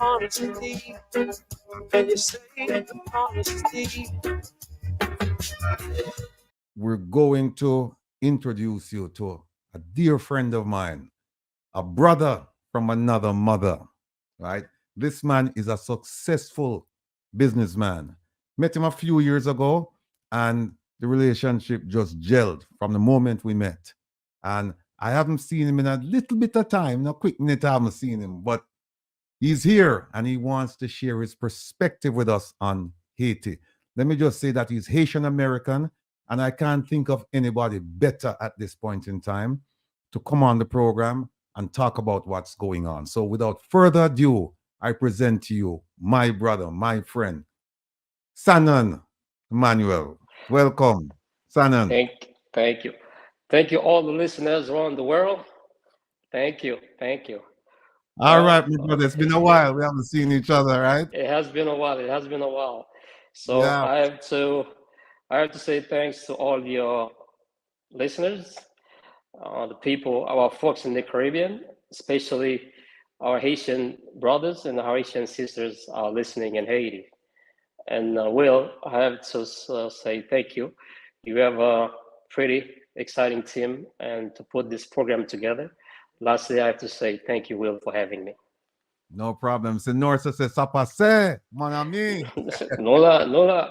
Honesty, and you say the honesty. We're going to introduce you to a dear friend of mine, a brother from another mother, right? This man is a successful businessman. Met him a few years ago, and the relationship just gelled from the moment we met. And I haven't seen him in a little bit of time, not quick minute I haven't seen him, but he's here and he wants to share his perspective with us on Haiti. Let me just say that he's Haitian American, and I can't think of anybody better at this point in time to come on the program and talk about what's going on. So, without further ado, I present to you my brother, my friend, Sanon Emmanuel. Welcome, Sanon. Thank you. Thank you, all the listeners around the world. Thank you. Thank you. All Well, right, my brother. It's been a while. We haven't seen each other, right? it has been a while. It has been a while. So Yeah. I have to say thanks to all your listeners, the people, our folks in the Caribbean, especially our Haitian brothers and our Haitian sisters are listening in Haiti. And Will, I have to say thank you. You have a pretty exciting team, and to put this program together. Lastly, I have to say thank you, Will, for having me. No problem. C'est North, c'est ça passe, mon ami. Nola, Nola,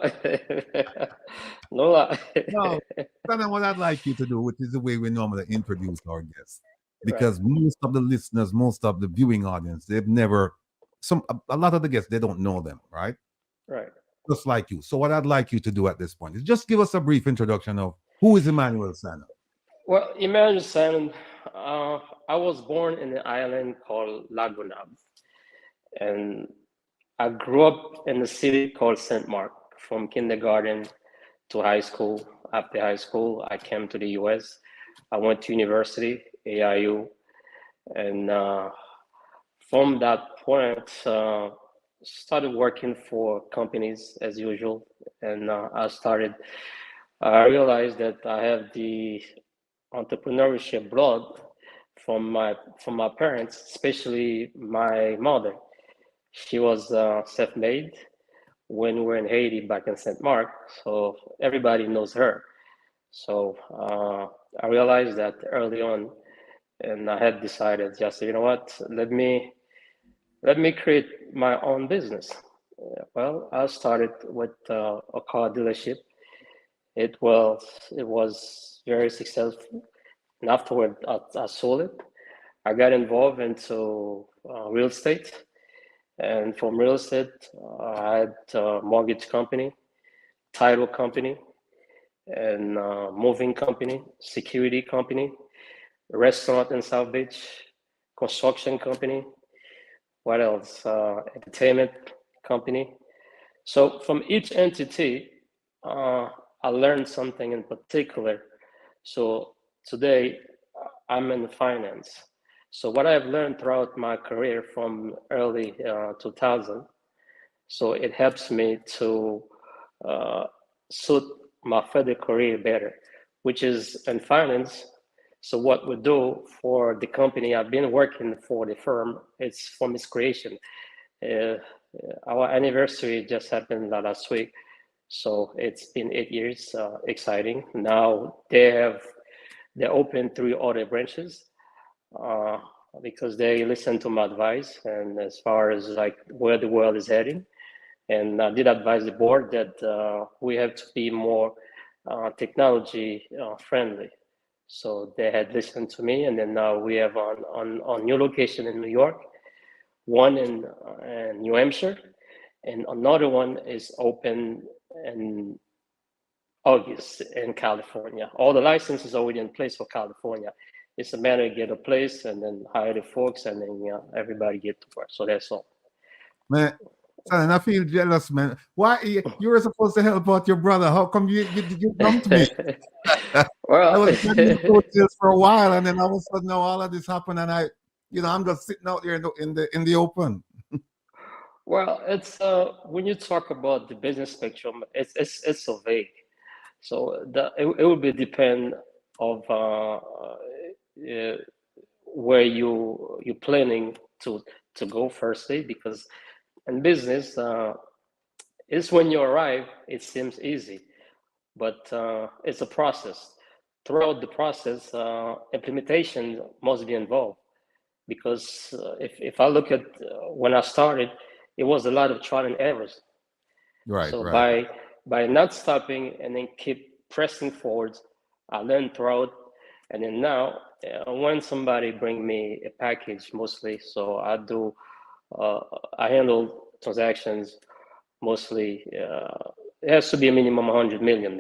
Nola. No, that's what I'd like you to do, which is the way we normally introduce our guests. Right, Because most of the listeners, most of the viewing audience, they've never, a lot of the guests, they don't know them, right? right. Just like you. So what I'd like you to do at this point is just give us a brief introduction of who is Emmanuel Sanon. Well, Emmanuel Sanon, uh, I was born in an island called Lagunab, and I grew up in a city called St. Mark. From kindergarten to high school. After high school, I came to the US. I went to university, AIU, and from that point, started working for companies as usual. And I realized that I have the entrepreneurship blood from my parents, especially my mother. She was self-made when we were in Haiti back in St. Mark, so everybody knows her. So I realized that early on, and I had decided just, you know what, let me create my own business. Well, I started with a car dealership. It was it was very successful, and afterward I sold it. I got involved into real estate, and from real estate, I had a mortgage company, title company, and moving company, security company, restaurant in South Beach, construction company. What else? Entertainment company. So from each entity, uh, I learned something in particular. So today, I'm in finance. So what I've learned throughout my career from early 2000, so it helps me to uh, suit my further career better, which is in finance. So what we do for the company I've been working for the firm, it's from its creation. Uh, our anniversary just happened last week, so it's been 8 years. Exciting. Now they opened 3 other branches uh, because they listen to my advice and as far as like where the world is heading. And I did advise the board that we have to be more technology friendly. So they had listened to me, and then now we have on new location in New York, one in New Hampshire, and another one is open in August in California. All the licenses are already in place for California. It's a matter of get a place and then hire the folks, and then everybody get to work. So that's all. Man, son, I feel jealous, man. Why you were supposed to help out your brother? How come you dumped me? I Well, was running the coattails for a while, and then all of a sudden, now all of this happened, and I'm just sitting out there in the open. well, it's when you talk about the business spectrum, it's so vague. So it will be depend of where you're planning to go firstly, because in business, it's when you arrive, it seems easy, but it's a process. Throughout the process, implementation must be involved, because if I look at when I started, it was a lot of trial and errors. Right, So right, by not stopping and then keep pressing forwards, I learned throughout, and then now when somebody bring me a package, mostly, so uh, I handle transactions mostly. It has to be a minimum $100 million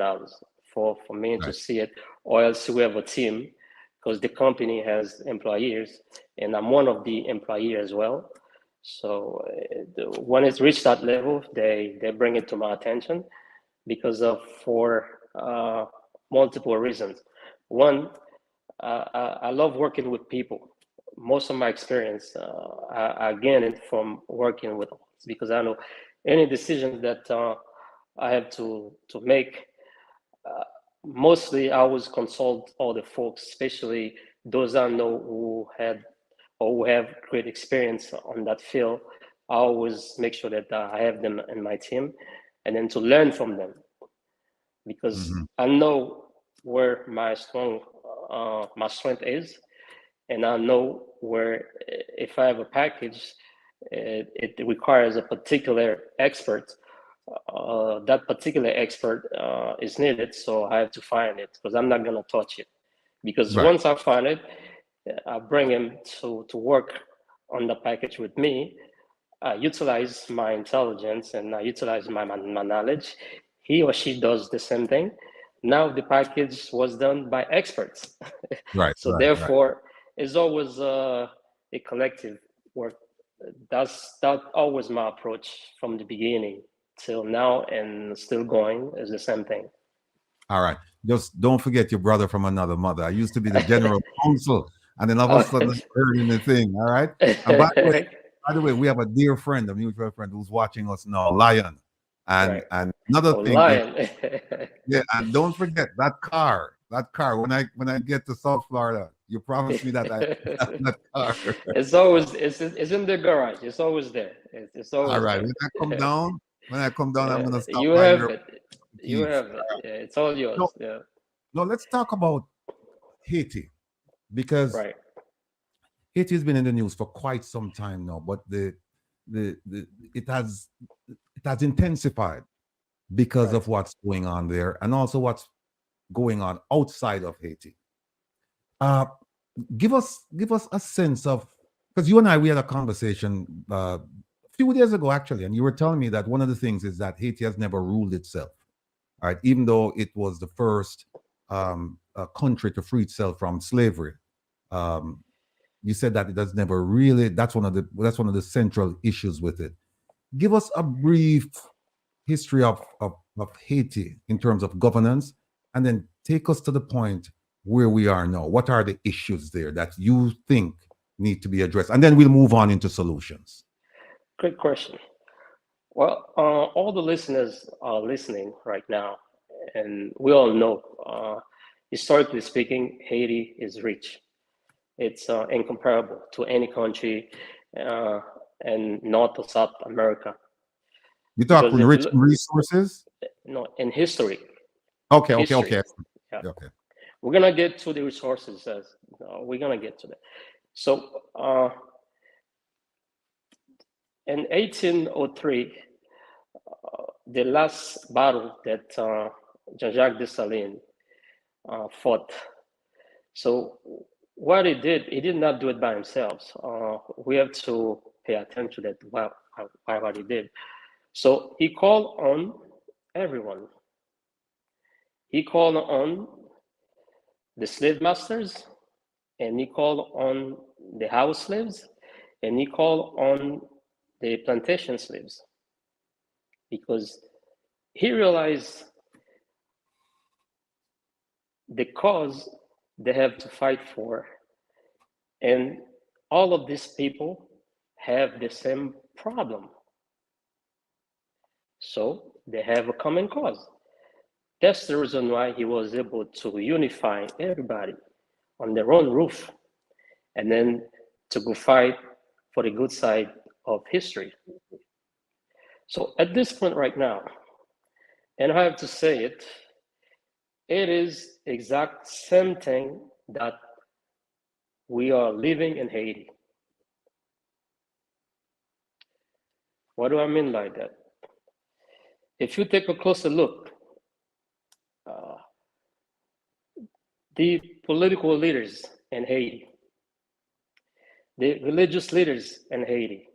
for me to right. see it, or else we have a team, because the company has employees, and I'm one of the employees as well. So when it's reached that level, they bring it to my attention, because of for multiple reasons. One, I love working with people. Most of my experience, I gain it from working with others, because I know any decisions that I have to make. Uh, Mostly, I always consult all the folks, especially those I know who had or who have great experience on that field. I always make sure that I have them in my team, and then to learn from them, because Hmm. I know where my strength is, and I know where if I have a package, it requires a particular expert. That particular expert is needed, so I have to find it, because I'm not gonna touch it. Because Right. once I find it, I bring him to work on the package with me. I utilize my intelligence and I utilize my knowledge. He or she does the same thing. Now the package was done by experts. Right, So right, right. therefore, it's always a collective work. That always my approach from the beginning till now, and still going is the same thing. All right. Just don't forget your brother from another mother. I used to be the general counsel, and then all of a sudden I heard in the thing. All right. And by the way, we have a dear friend, a mutual friend who's watching us now, Lion. And Right. another Oh, thing is, lion. yeah, and don't forget that car. That car. When I get to South Florida, you promised me that I that car. It's always it's in the garage. It's always there. It's All always right. there. When I come down, I'm gonna stop You by have your it. You keys. have it. Yeah, it's all No, yours. Yeah. no. Let's talk about Haiti because Right. Haiti has been in the news for quite some time now, but the it has intensified because Right. of what's going on there and also what's going on outside of Haiti. Uh, give us a sense of, because you and I we had a conversation a few days ago actually, and you were telling me that one of the things is that Haiti has never ruled itself, all right, even though it was the first country to free itself from slavery. Um, you said that it has never really. That's one of the central issues with it. Give us a brief history of Haiti in terms of governance, and then take us to the point where we are now. What are the issues there that you think need to be addressed? And then we'll move on into solutions. Great question. Well, all the listeners are listening right now, and we all know, historically speaking, Haiti is rich. It's incomparable to any country uh, in North or South America. You talk Because on if you rich look, resources. no, in history, Okay, okay, history, okay, yeah, okay. we're gonna get to the resources. We're gonna get to that. So in 1803, the last battle that Jean-Jacques Dessalines fought. So what he did not do it by himself. We have to pay attention to that. Why what he did. So he called on everyone. He called on the slave masters, and he called on the house slaves, and he called on the plantation slaves, because he realized the cause they have to fight for, and all of these people have the same problem. So they have a common cause. That's the reason why he was able to unify everybody on their own roof, and then to go fight for the good side of history. So at this point right now, and I have to say it, it is exact same thing that we are living in Haiti. What do I mean by that? If you take a closer look, the political leaders in Haiti, the religious leaders in Haiti,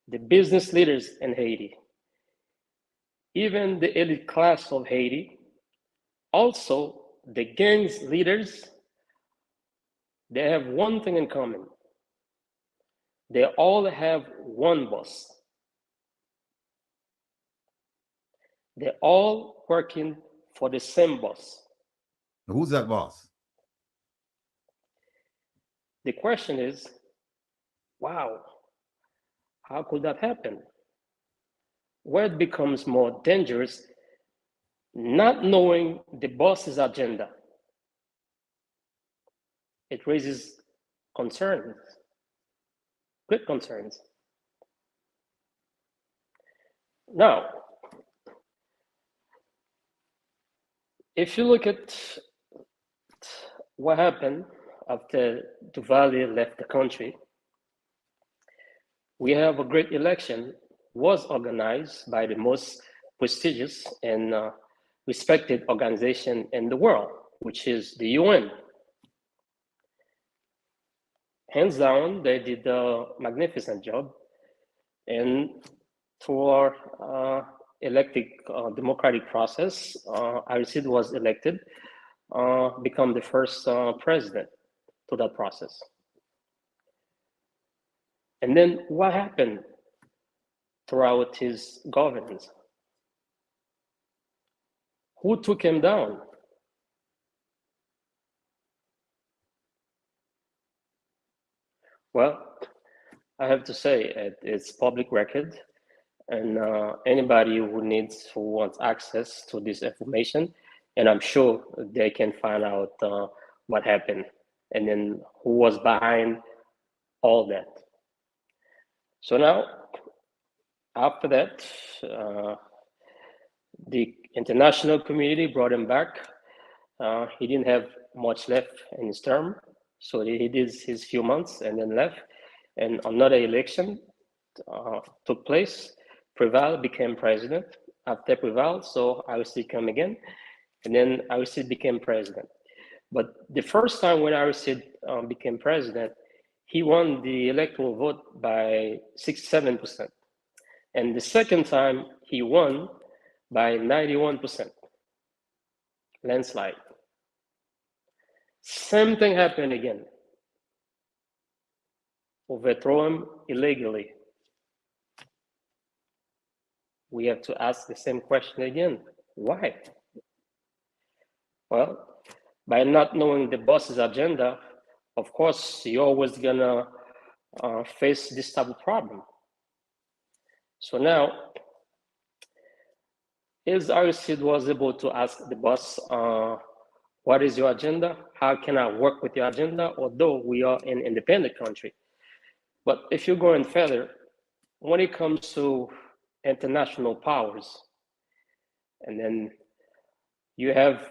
the business leaders in Haiti, even the elite class of Haiti, also the gangs leaders, they have one thing in common. They all have one boss. They're all working for the same boss. Who's that boss? The question is, wow, how could that happen? Where it becomes more dangerous, not knowing the boss's agenda. It raises concerns, great concerns. Now, if you look at what happened after Duvalier left the country, we have a great election was organized by the most prestigious and respected organization in the world, which is the UN. Hands down, they did a magnificent job. And through our elected democratic process, Aristide was elected, become the first president to that process. And then what happened throughout his governance? Who took him down? Well, I have to say it's public record, and anybody who wants access to this information, and I'm sure they can find out what happened and then who was behind all that. So now, after that, the international community brought him back. He didn't have much left in his term, so he did his few months and then left. And another election took place. Preval became president. After Preval, so Aristide came again, and then Aristide became president. But the first time when Aristide became president, he won the electoral vote by 67%. And the second time, he won by 91%, landslide. Same thing happened again. Overthrow him illegally. We have to ask the same question again. Why? Well, by not knowing the boss's agenda, of course, you're always gonna face this type of problem. So now, is Aristide was able to ask the boss, what is your agenda? How can I work with your agenda? Although we are an independent country. But if you're going further, when it comes to international powers, and then you have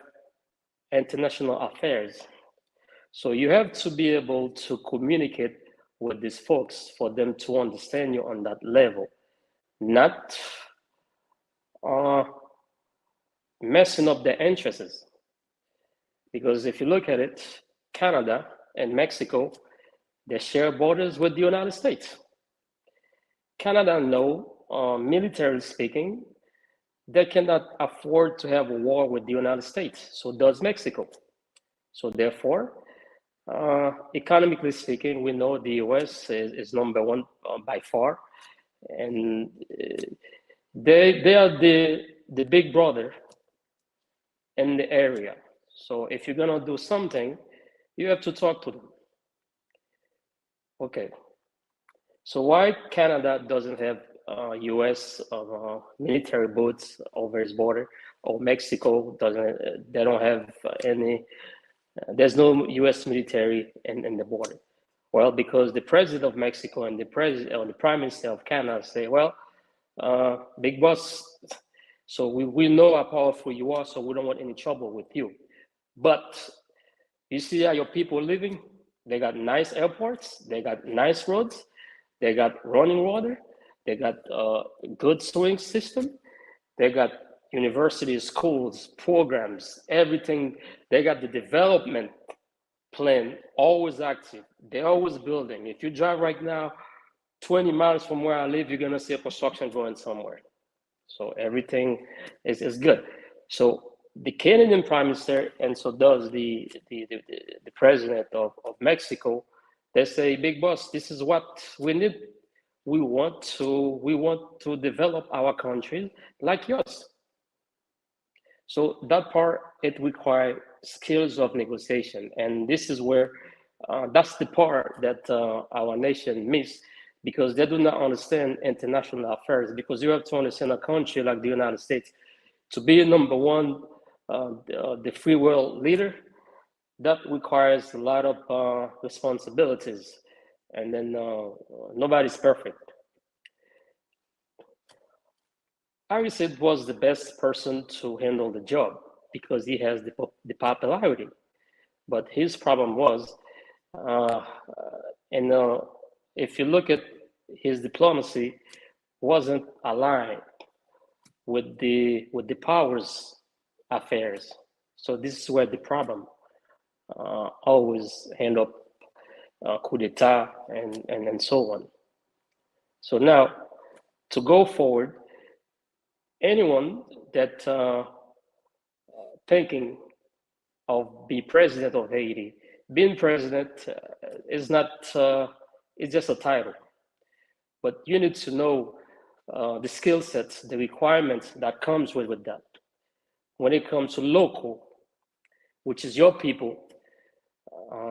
international affairs. So you have to be able to communicate with these folks for them to understand you on that level, not messing up their interests. Because if you look at it, Canada and Mexico, they share borders with the United States. Canada know, militarily speaking, they cannot afford to have a war with the United States. So does Mexico. So therefore, economically speaking, we know the US is number one by far. And they are the big brother in the area. So if you're gonna do something, you have to talk to them. Okay. So why Canada doesn't have US military boats over its border, or Mexico doesn't, they don't have any, there's no US military in the border. Well, because the president of Mexico and the president or the prime minister of Canada say, well, big boss, so we know how powerful you are, so we don't want any trouble with you. But you see how your people are living? They got nice airports, they got nice roads, they got running water, they got a good sewing system, they got universities, schools, programs, everything. They got the development plan always active. They're always building. If you drive right now 20 miles from where I live, you're gonna see a construction going somewhere. So everything is good. So the Canadian Prime Minister, and so does the president of Mexico, they say, big boss, this is what we need. We want to develop our country like yours. So that part, it requires skills of negotiation. And this is where, that's the part that our nation miss, because they do not understand international affairs. Because you have to understand a country like the United States, to be number one, the free world leader, that requires a lot of responsibilities. And then nobody's perfect. Harrison was the best person to handle the job because he has the popularity. But his problem was, uh, and if you look at his diplomacy, wasn't aligned with the powers affairs. So this is where the problem always end up coup d'état and so on. So now, to go forward, anyone that thinking of be president of Haiti, being president is not, it's just a title. But you need to know the skill sets, the requirements that comes with that. When it comes to local, which is your people,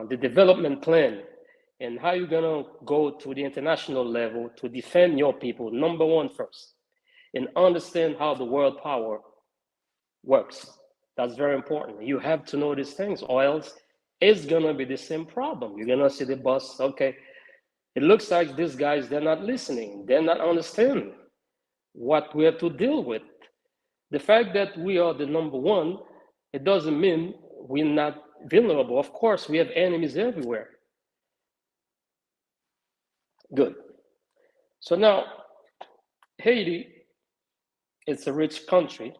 the development plan, and how you're gonna go to the international level to defend your people, number one first, and understand how the world power works. That's very important. You have to know these things, or else it's gonna be the same problem. You're gonna see the boss, okay, it looks like these guys, they're not listening, they're not understanding what we have to deal with. The fact that we are the number one, it doesn't mean we're not vulnerable. Of course, we have enemies everywhere. Good. So now, Haiti, it's a rich country,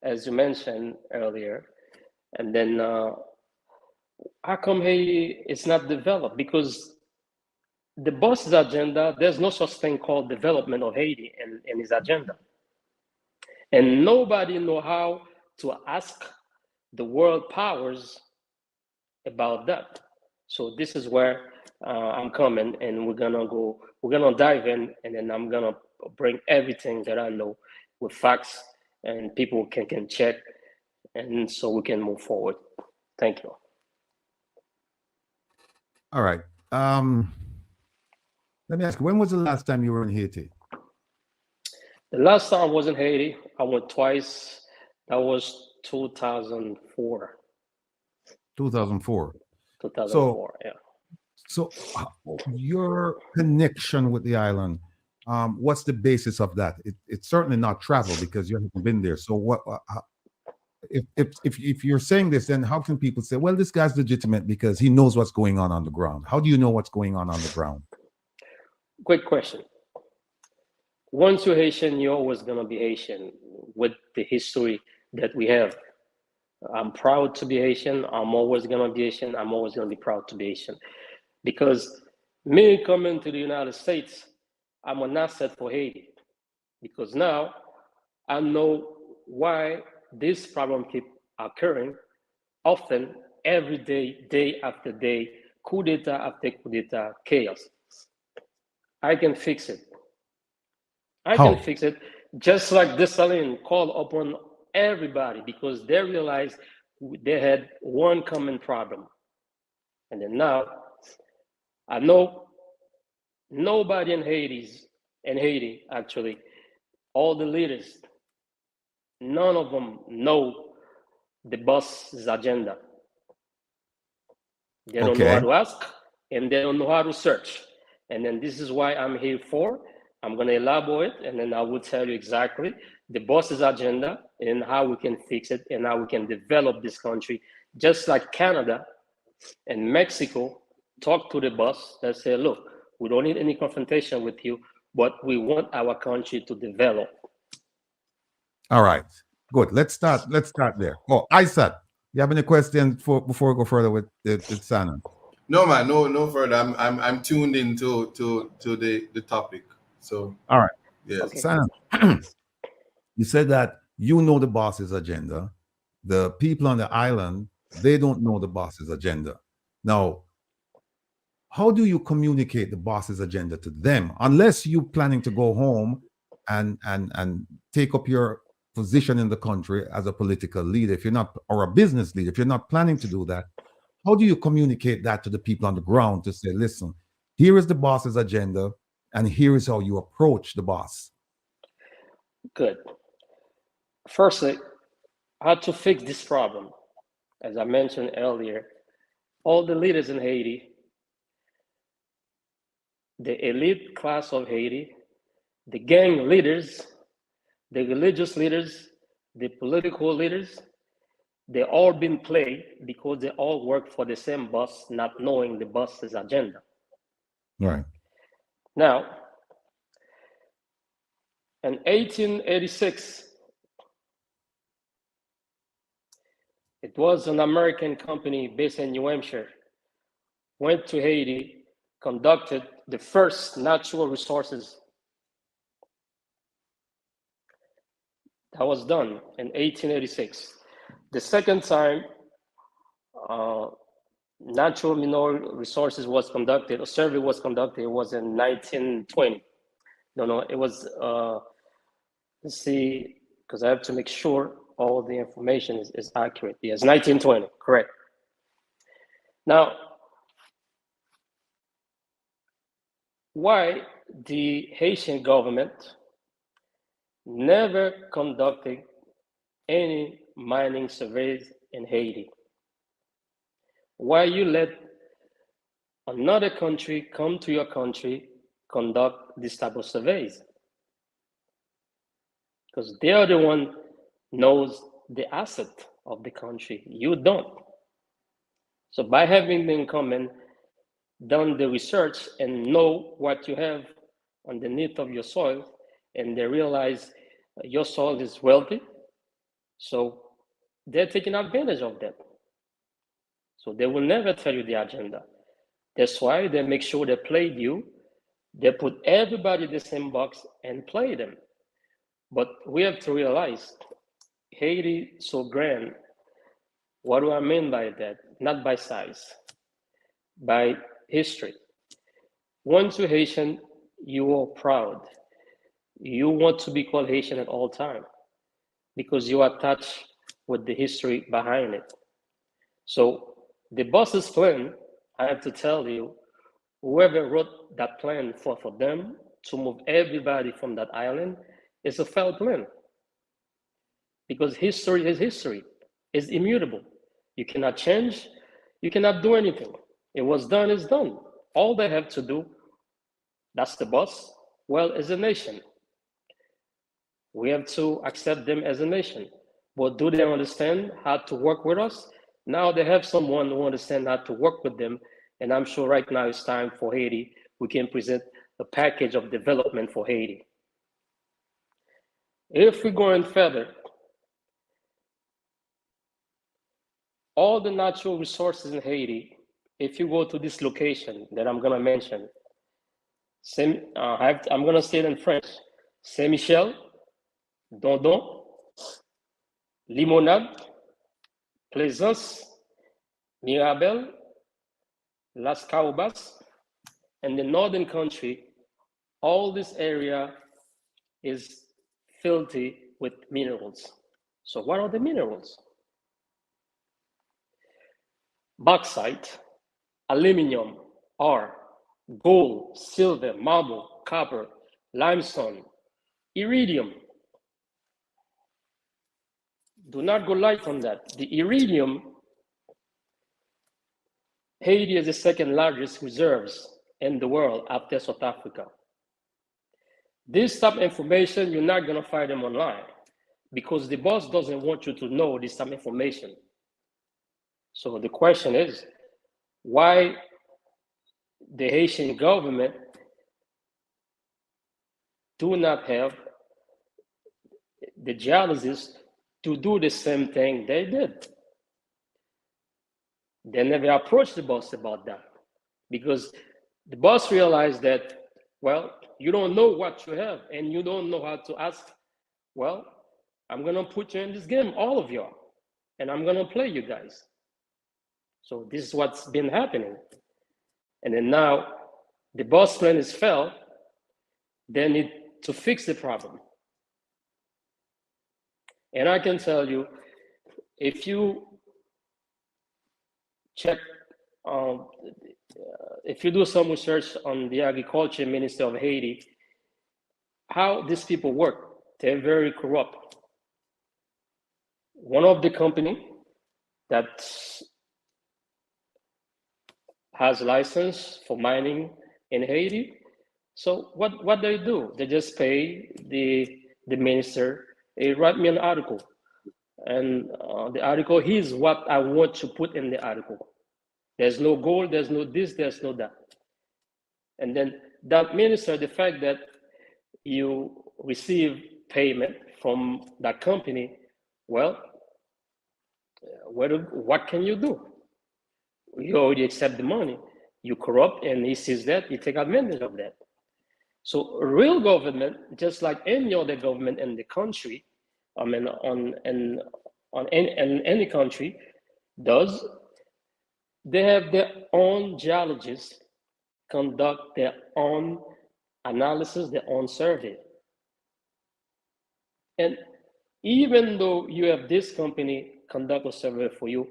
as you mentioned earlier. And then how come Haiti is not developed? Because the boss's agenda, there's no such thing called development of Haiti in his agenda. And nobody know how to ask the world powers about that. So this is where I'm coming, and we're gonna dive in, and then I'm gonna bring everything that I know with facts, and people can check, and so we can move forward. Thank you. All right. Let me ask you, when was the last time you were in Haiti? The last time I was in Haiti, I went twice. That was 2004. 2004. 2004, yeah. So your connection with the island, what's the basis of that? It's certainly not travel because you haven't been there. So what? If you're saying this, then how can people say, well, this guy's legitimate because he knows what's going on the ground? How do you know what's going on the ground? Great question. Once you're Haitian, you're always gonna be Haitian with the history that we have. I'm proud to be Haitian. I'm always gonna be Haitian. I'm always gonna be proud to be Haitian. Because me coming to the United States, I'm an asset for Haiti. Because now I know why this problem keep occurring often, every day, day after day, coup d'etat after coup d'etat, chaos. I can fix it. I can How? fix it, just like Dessalines called upon everybody because they realized they had one common problem. And then now I know nobody in Haiti actually, all the leaders, none of them know the boss's agenda. They don't know how Okay. to ask, and they don't know how to search. And then this is why I'm here for. I'm going to elaborate, and then I will tell you exactly the boss's agenda and how we can fix it and how we can develop this country, just like Canada and Mexico talk to the boss that say, look, we don't need any confrontation with you, but we want our country to develop. All right. Good. Let's start. Let's start there. Oh, Isaac, you have any questions before we go further with Sanon? No, man, no further. I'm tuned into to the topic. So All right. yes. Okay. Sanon, you said that you know the boss's agenda. The people on the island, they don't know the boss's agenda. Now, how do you communicate the boss's agenda to them unless you're planning to go home and take up your position in the country as a political leader, if you're not, or a business leader, if you're not planning to do that? How do you communicate that to the people on the ground to say, listen, here is the boss's agenda and here is how you approach the boss? Good. Firstly, how to fix this problem. As I mentioned earlier, all the leaders in Haiti, the elite class of Haiti, the gang leaders, the religious leaders, the political leaders, they all been played because they all work for the same boss, not knowing the boss's agenda. Right. Now, in 1886, it was an American company based in New Hampshire, went to Haiti, conducted the first natural resources. That was done in 1886. The second time, natural mineral resources was conducted, a survey was conducted, it was in 1920. No, it was, let's see, because I have to make sure all the information is accurate. Yes, 1920, correct. Now, why the Haitian government never conducted any mining surveys in Haiti? Why you let another country come to your country, conduct this type of surveys? Because they are the one knows the asset of the country. You don't. So by having them come and done the research and know what you have underneath of your soil, and they realize your soil is wealthy, so they're taking advantage of that. So they will never tell you the agenda. That's why they make sure they play you. They put everybody in the same box and play them. But we have to realize Haiti is so grand. What do I mean by that? Not by size, by history. Once you're Haitian, you are proud. You want to be called Haitian at all time because you are attached with the history behind it. So the boss's plan, I have to tell you, whoever wrote that plan for them to move everybody from that island is a failed plan. Because history is history, it's immutable. You cannot change, you cannot do anything. It was done, it's done. All they have to do, that's the boss, well, is a nation. We have to accept them as a nation. But do they understand how to work with us? Now they have someone who understands how to work with them. And I'm sure right now it's time for Haiti. We can present a package of development for Haiti. If we're going further, all the natural resources in Haiti, if you go to this location that I'm going to mention, I'm going to say it in French, Saint-Michel, Dondon, Limonade, Plaisance, Mirabel, Las Caobas, and the northern country, all this area is filthy with minerals. So what are the minerals? Bauxite, aluminum, ore, gold, silver, marble, copper, limestone, iridium. Do not go light on that. The iridium Haiti is the second largest reserves in the world after South Africa. This type of information, you're not going to find them online because the boss doesn't want you to know this type of information. So the question is, why the Haitian government do not have the geologists to do the same thing they did? They never approached the boss about that because the boss realized that, well, you don't know what you have and you don't know how to ask. Well, I'm going to put you in this game, all of y'all, and I'm going to play you guys. So this is what's been happening. And then now the boss plan is failed. They need to fix the problem. And I can tell you, if you check, if you do some research on the agriculture minister of Haiti, how these people work, they're very corrupt. One of the company that has license for mining in Haiti, so what they do? They just pay the minister, he write me an article, and the article, here's what I want to put in the article. There's no goal, there's no this, there's no that. And then that minister, the fact that you receive payment from that company, well, what can you do? You already accept the money. You corrupt, and he sees that, you take advantage of that. So real government, just like any other government in the country, I mean, in any country, does, they have their own geologists conduct their own analysis, their own survey. And even though you have this company conduct a survey for you,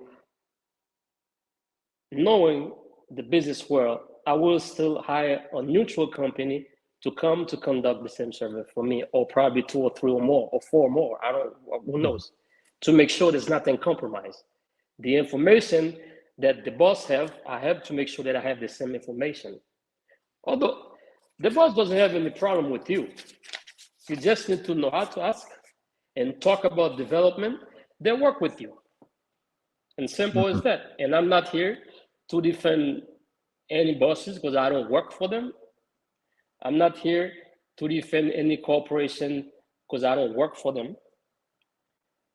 knowing the business world, I will still hire a neutral company to come to conduct the same survey for me, or probably 2 or 3 or more, or 4 more, I don't, who knows, to make sure there's nothing compromised. The information that the boss have, I have to make sure that I have the same information. Although the boss doesn't have any problem with you. You just need to know how to ask and talk about development. They work with you. And simple as that. And I'm not here to defend any bosses because I don't work for them. I'm not here to defend any corporation because I don't work for them.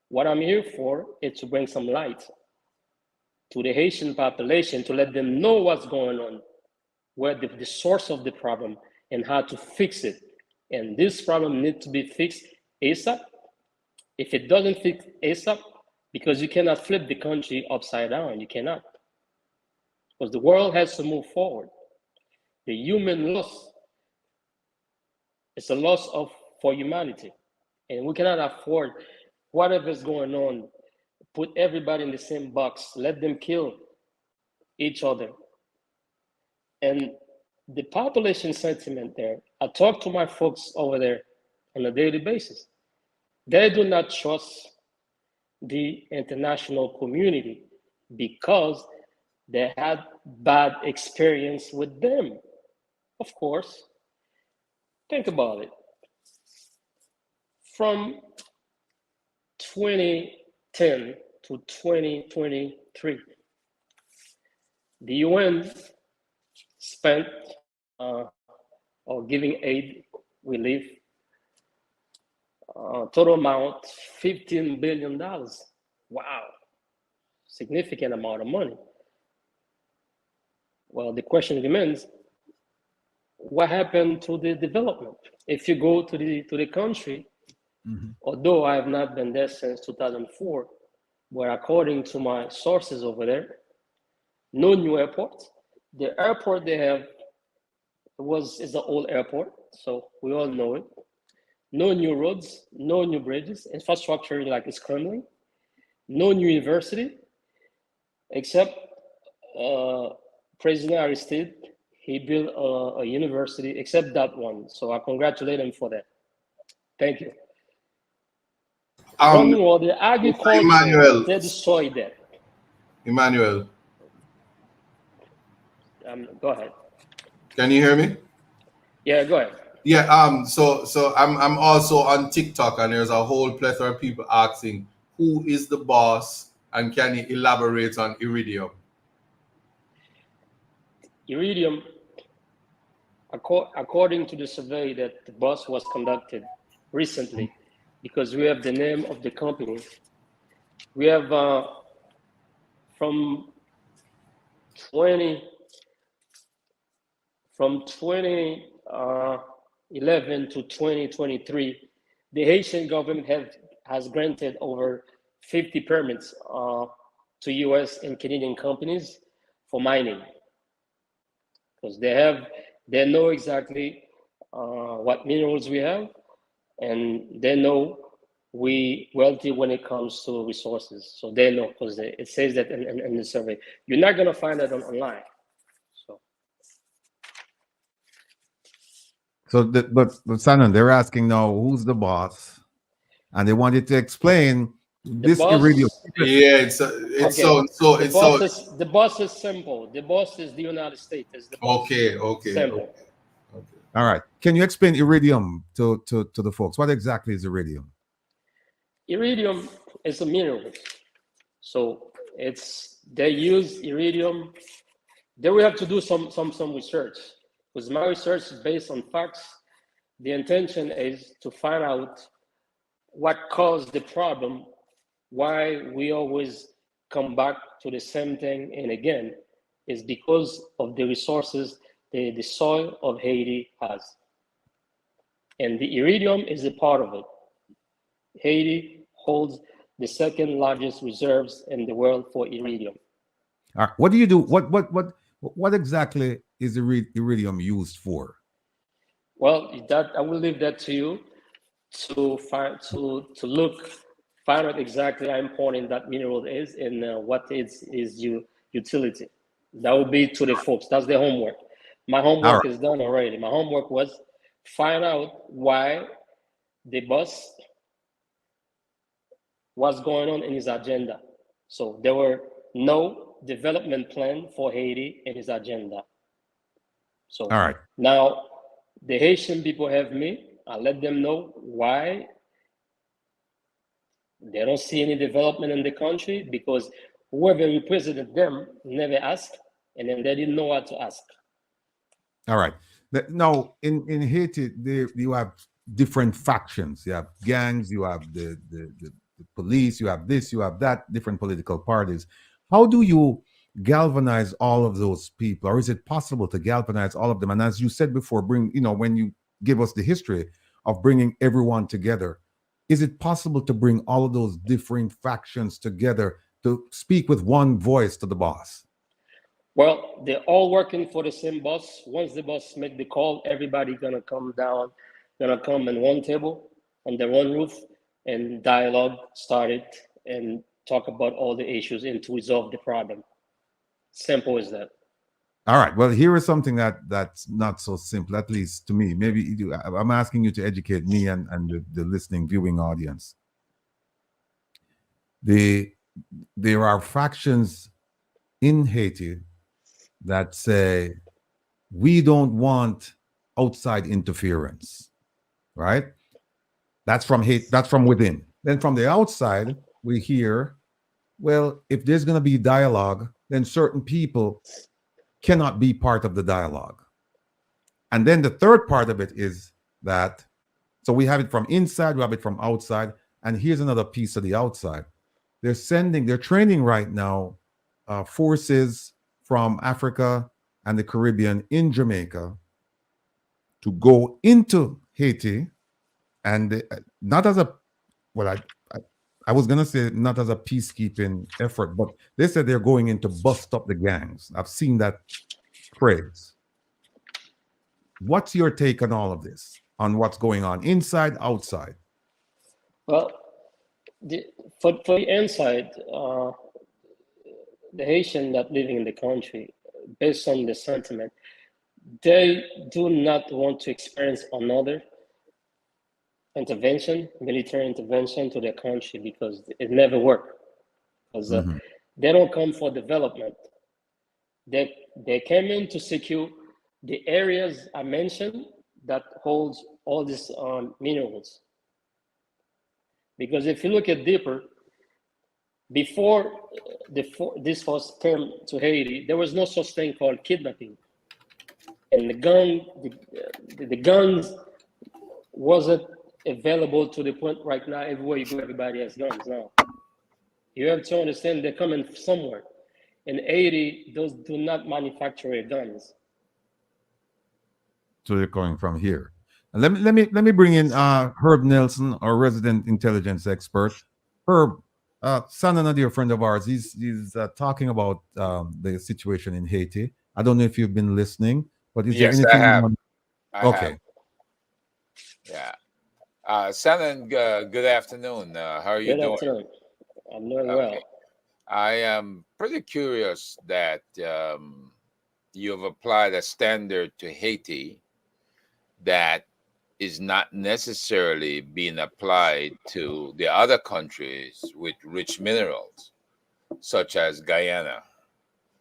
What I'm here for is to bring some light to the Haitian population, to let them know what's going on, where the source of the problem, and how to fix it. And this problem needs to be fixed ASAP. If it doesn't fix ASAP, because you cannot flip the country upside down, you cannot. Because the world has to move forward. The human loss is a loss for humanity. And we cannot afford whatever's going on, put everybody in the same box, let them kill each other. And the population sentiment there, I talk to my folks over there on a daily basis. They do not trust the international community because they had bad experience with them. Of course, think about it. From 2010 to 2023, the UN spent or giving aid relief total amount $15 billion. Wow, significant amount of money. Well, the question remains, what happened to the development? If you go to the country, although I have not been there since 2004, but according to my sources over there, no new airport. The airport they have is an old airport, so we all know it. No new roads, no new bridges, infrastructure like is crumbling. No new university, except President Aristide, he built a university, except that one. So I congratulate him for that. Thank you. Meanwhile, the agriculture, Emmanuel, they destroyed that. Emmanuel, Go ahead. Can you hear me? Yeah, go ahead. Yeah. So I'm also on TikTok, and there's a whole plethora of people asking who is the boss, and can you elaborate on Iridium? Iridium, according to the survey that the boss was conducted recently, because we have the name of the company, we have from 20 from 2011 to 2023, the Haitian government has granted over 50 permits to US and Canadian companies for mining, because they know exactly what minerals we have, and they know we wealthy when it comes to resources. So they know, because it says that in the survey. You're not gonna find that online. So but Sanon, they're asking now who's the boss, and they wanted to explain the this iridium. boss, Yeah, it's okay, so the boss is simple. The boss is the United States. Is the boss okay. simple? All right. Can you explain iridium to the folks? What exactly is iridium? Iridium is a mineral. So they use iridium. They will have to do some research, because my research is based on facts. The intention is to find out what caused the problem, why we always come back to the same thing and again, is because of the resources the soil of Haiti has. And the iridium is a part of it. Haiti holds the second largest reserves in the world for iridium. All right. What do you do? What exactly is iridium used for? Well, that I will leave that to you to find out exactly how important that mineral is and what is utility. That will be to the folks. That's the homework. My All homework right. is done already. My homework was find out why the boss was going on in his agenda. So there were no development plan for Haiti in his agenda. So All right. now the Haitian people have me. I let them know why they don't see any development in the country, because whoever represented them never asked, and then they didn't know what to ask. All right. Now, in Haiti, you have different factions. You have gangs. You have the police. You have this. You have that. Different political parties. How do you galvanize all of those people, or is it possible to galvanize all of them? And as you said before, when you give us the history of bringing everyone together, is it possible to bring all of those different factions together to speak with one voice to the boss? Well, they're all working for the same boss. Once the boss make the call, everybody gonna come down, gonna come in one table under one roof, and dialogue started and talk about all the issues and to resolve the problem. Simple as that. All right. Well, here is something that's not so simple, at least to me. Maybe I'm asking you to educate me and the listening, viewing audience. The There are factions in Haiti that say we don't want outside interference, right? That's from hate. That's from within. Then from the outside, we hear, well, if there's going to be dialogue, then certain people cannot be part of the dialogue. And then the third part of it is that, so we have it from inside, we have it from outside. And here's another piece of the outside. They're training right now forces from Africa and the Caribbean in Jamaica to go into Haiti, and not as a, well, I was going to say not as a peacekeeping effort, but they said they're going in to bust up the gangs. I've seen that phrase. What's your take on all of this, on what's going on inside, outside? Well, for the inside, the Haitian that living in the country, based on the sentiment, they do not want to experience another intervention, military intervention to their country, because it never worked. Because Mhm. they don't come for development. They came in to secure the areas I mentioned that holds all these minerals. Because if you look at deeper, before this force came to Haiti, there was no such thing called kidnapping, and the guns wasn't available to the point right now. Everywhere you go, everybody has guns now. You have to understand they're coming somewhere. In Haiti, those do not manufacture guns. So they're coming from here. And let me bring in Herb Nelson, our resident intelligence expert. Herb, Sanon, a dear friend of ours, he's talking about the situation in Haiti. I don't know if you've been listening, but is there Yes, I anything you have. want? I have. Okay. Yeah. Sanon, good afternoon. How are you Good doing? afternoon. I'm doing well. Okay. I am pretty curious that you have applied a standard to Haiti that is not necessarily being applied to the other countries with rich minerals, such as Guyana,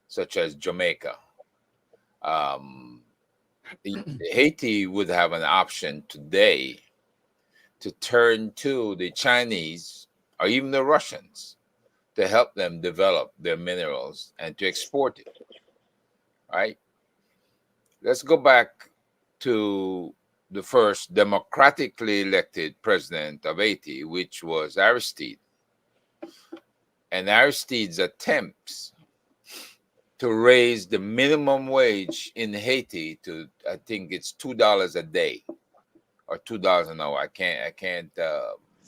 such as Jamaica. Um, Haiti would have an option today to turn to the Chinese or even the Russians to help them develop their minerals and to export it. Right? Let's go back to the first democratically elected president of Haiti, which was Aristide. And Aristide's attempts to raise the minimum wage in Haiti to, I think it's $2 a day or $2 an hour. I can't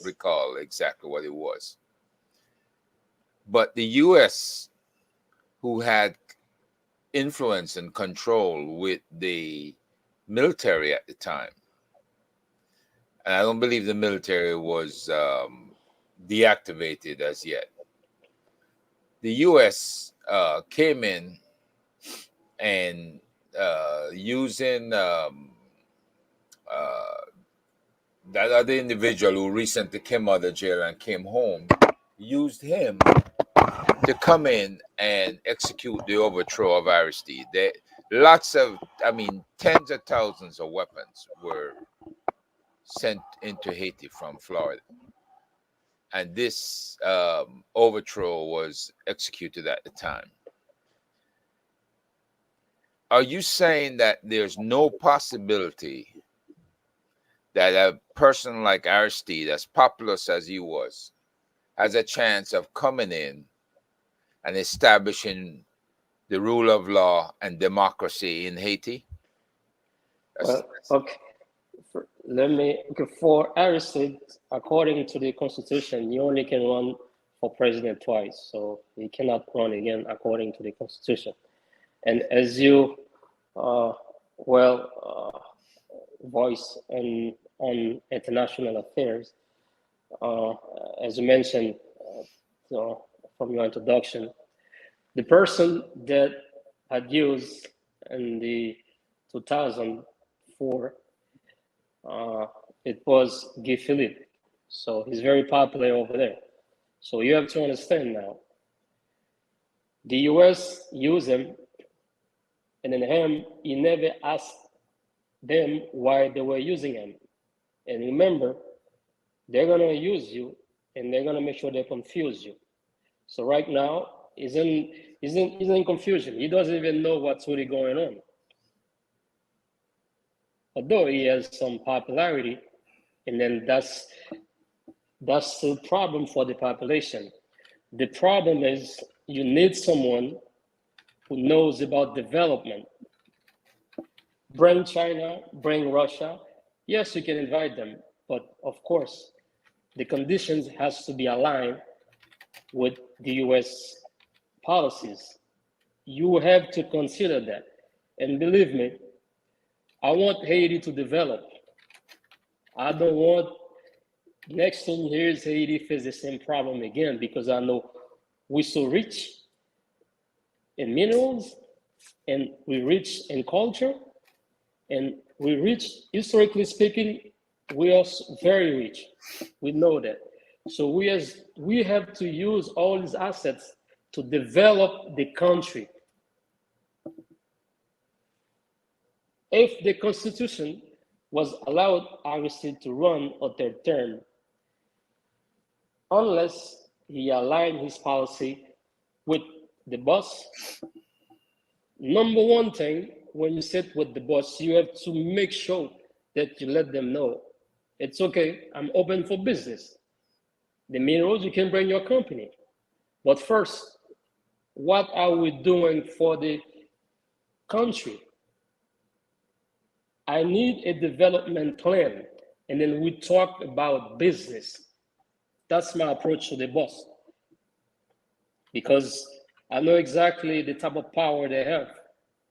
recall exactly what it was. But the U.S., who had influence and control with the military at the time, and I don't believe the military was deactivated as yet. The U.S. Came in and using that other individual who recently came out of jail and came home, used him to come in and execute the overthrow of Aristide. Tens of thousands of weapons were sent into Haiti from Florida. And this overthrow was executed at the time. Are you saying that there's no possibility that a person like Aristide, as populous as he was, has a chance of coming in and establishing the rule of law and democracy in Haiti? Okay. For Aristide, according to the Constitution, you only can run for president twice, so he cannot run again according to the Constitution. And as you voice on international affairs, as you mentioned from your introduction, the person that had used in the 2004, it was Guy Philippe. So he's very popular over there. So you have to understand now, the US used him, and then he never asked them why they were using him. And remember, they're gonna use you and they're gonna make sure they confuse you. So right now, he's in confusion. He doesn't even know what's really going on. Although he has some popularity, and then that's the problem for the population. The problem is you need someone who knows about development. Bring China, bring Russia. Yes, you can invite them, but of course, the conditions has to be aligned with the US policies. You have to consider that. And believe me, I want Haiti to develop. I don't want next 10 years Haiti face the same problem again, because I know we're so rich in minerals, and we're rich in culture, and we're rich, historically speaking, we are very rich. We know that. So we have to use all these assets to develop the country. If the Constitution was allowed Aristide to run a third term, unless he aligned his policy with the boss, number one thing, when you sit with the boss, you have to make sure that you let them know it's okay, I'm open for business. The minerals, you can bring your company. But first, what are we doing for the country? I need a development plan. And then we talk about business. That's my approach to the boss. Because I know exactly the type of power they have.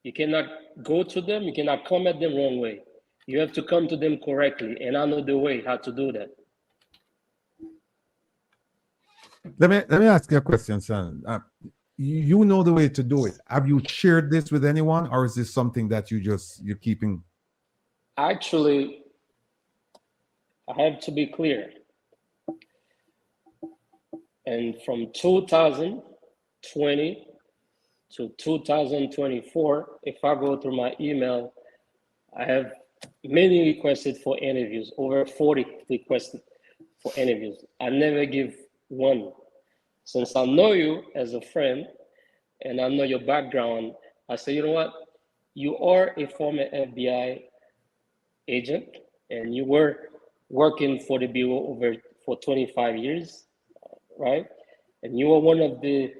You cannot go to them, you cannot come at them wrong way. You have to come to them correctly. And I know the way how to do that. Let me ask you a question, son. You know the way to do it. Have you shared this with anyone, or is this something that you're keeping? Actually, I have to be clear. And from 2020 to 2024, if I go through my email, I have many requested for interviews, over 40 requested for interviews. I never give one. Since I know you as a friend and I know your background, I say, you know what? You are a former FBI agent and you were working for the Bureau for 25 years, right? And you are one of the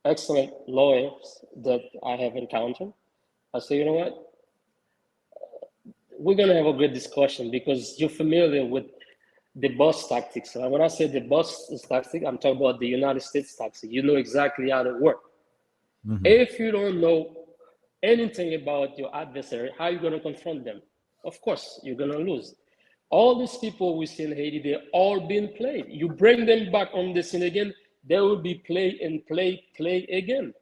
excellent lawyers that I have encountered. I say, you know what? We're gonna have a good discussion because you're familiar with the boss tactics. When I say the boss tactic, I'm talking about the United States tactic. You know exactly how to work. Mm-hmm. If you don't know anything about your adversary, how are you gonna confront them? Of course, you're gonna lose. All these people we see in Haiti, they're all being played. You bring them back on the scene again, they will be played and play again.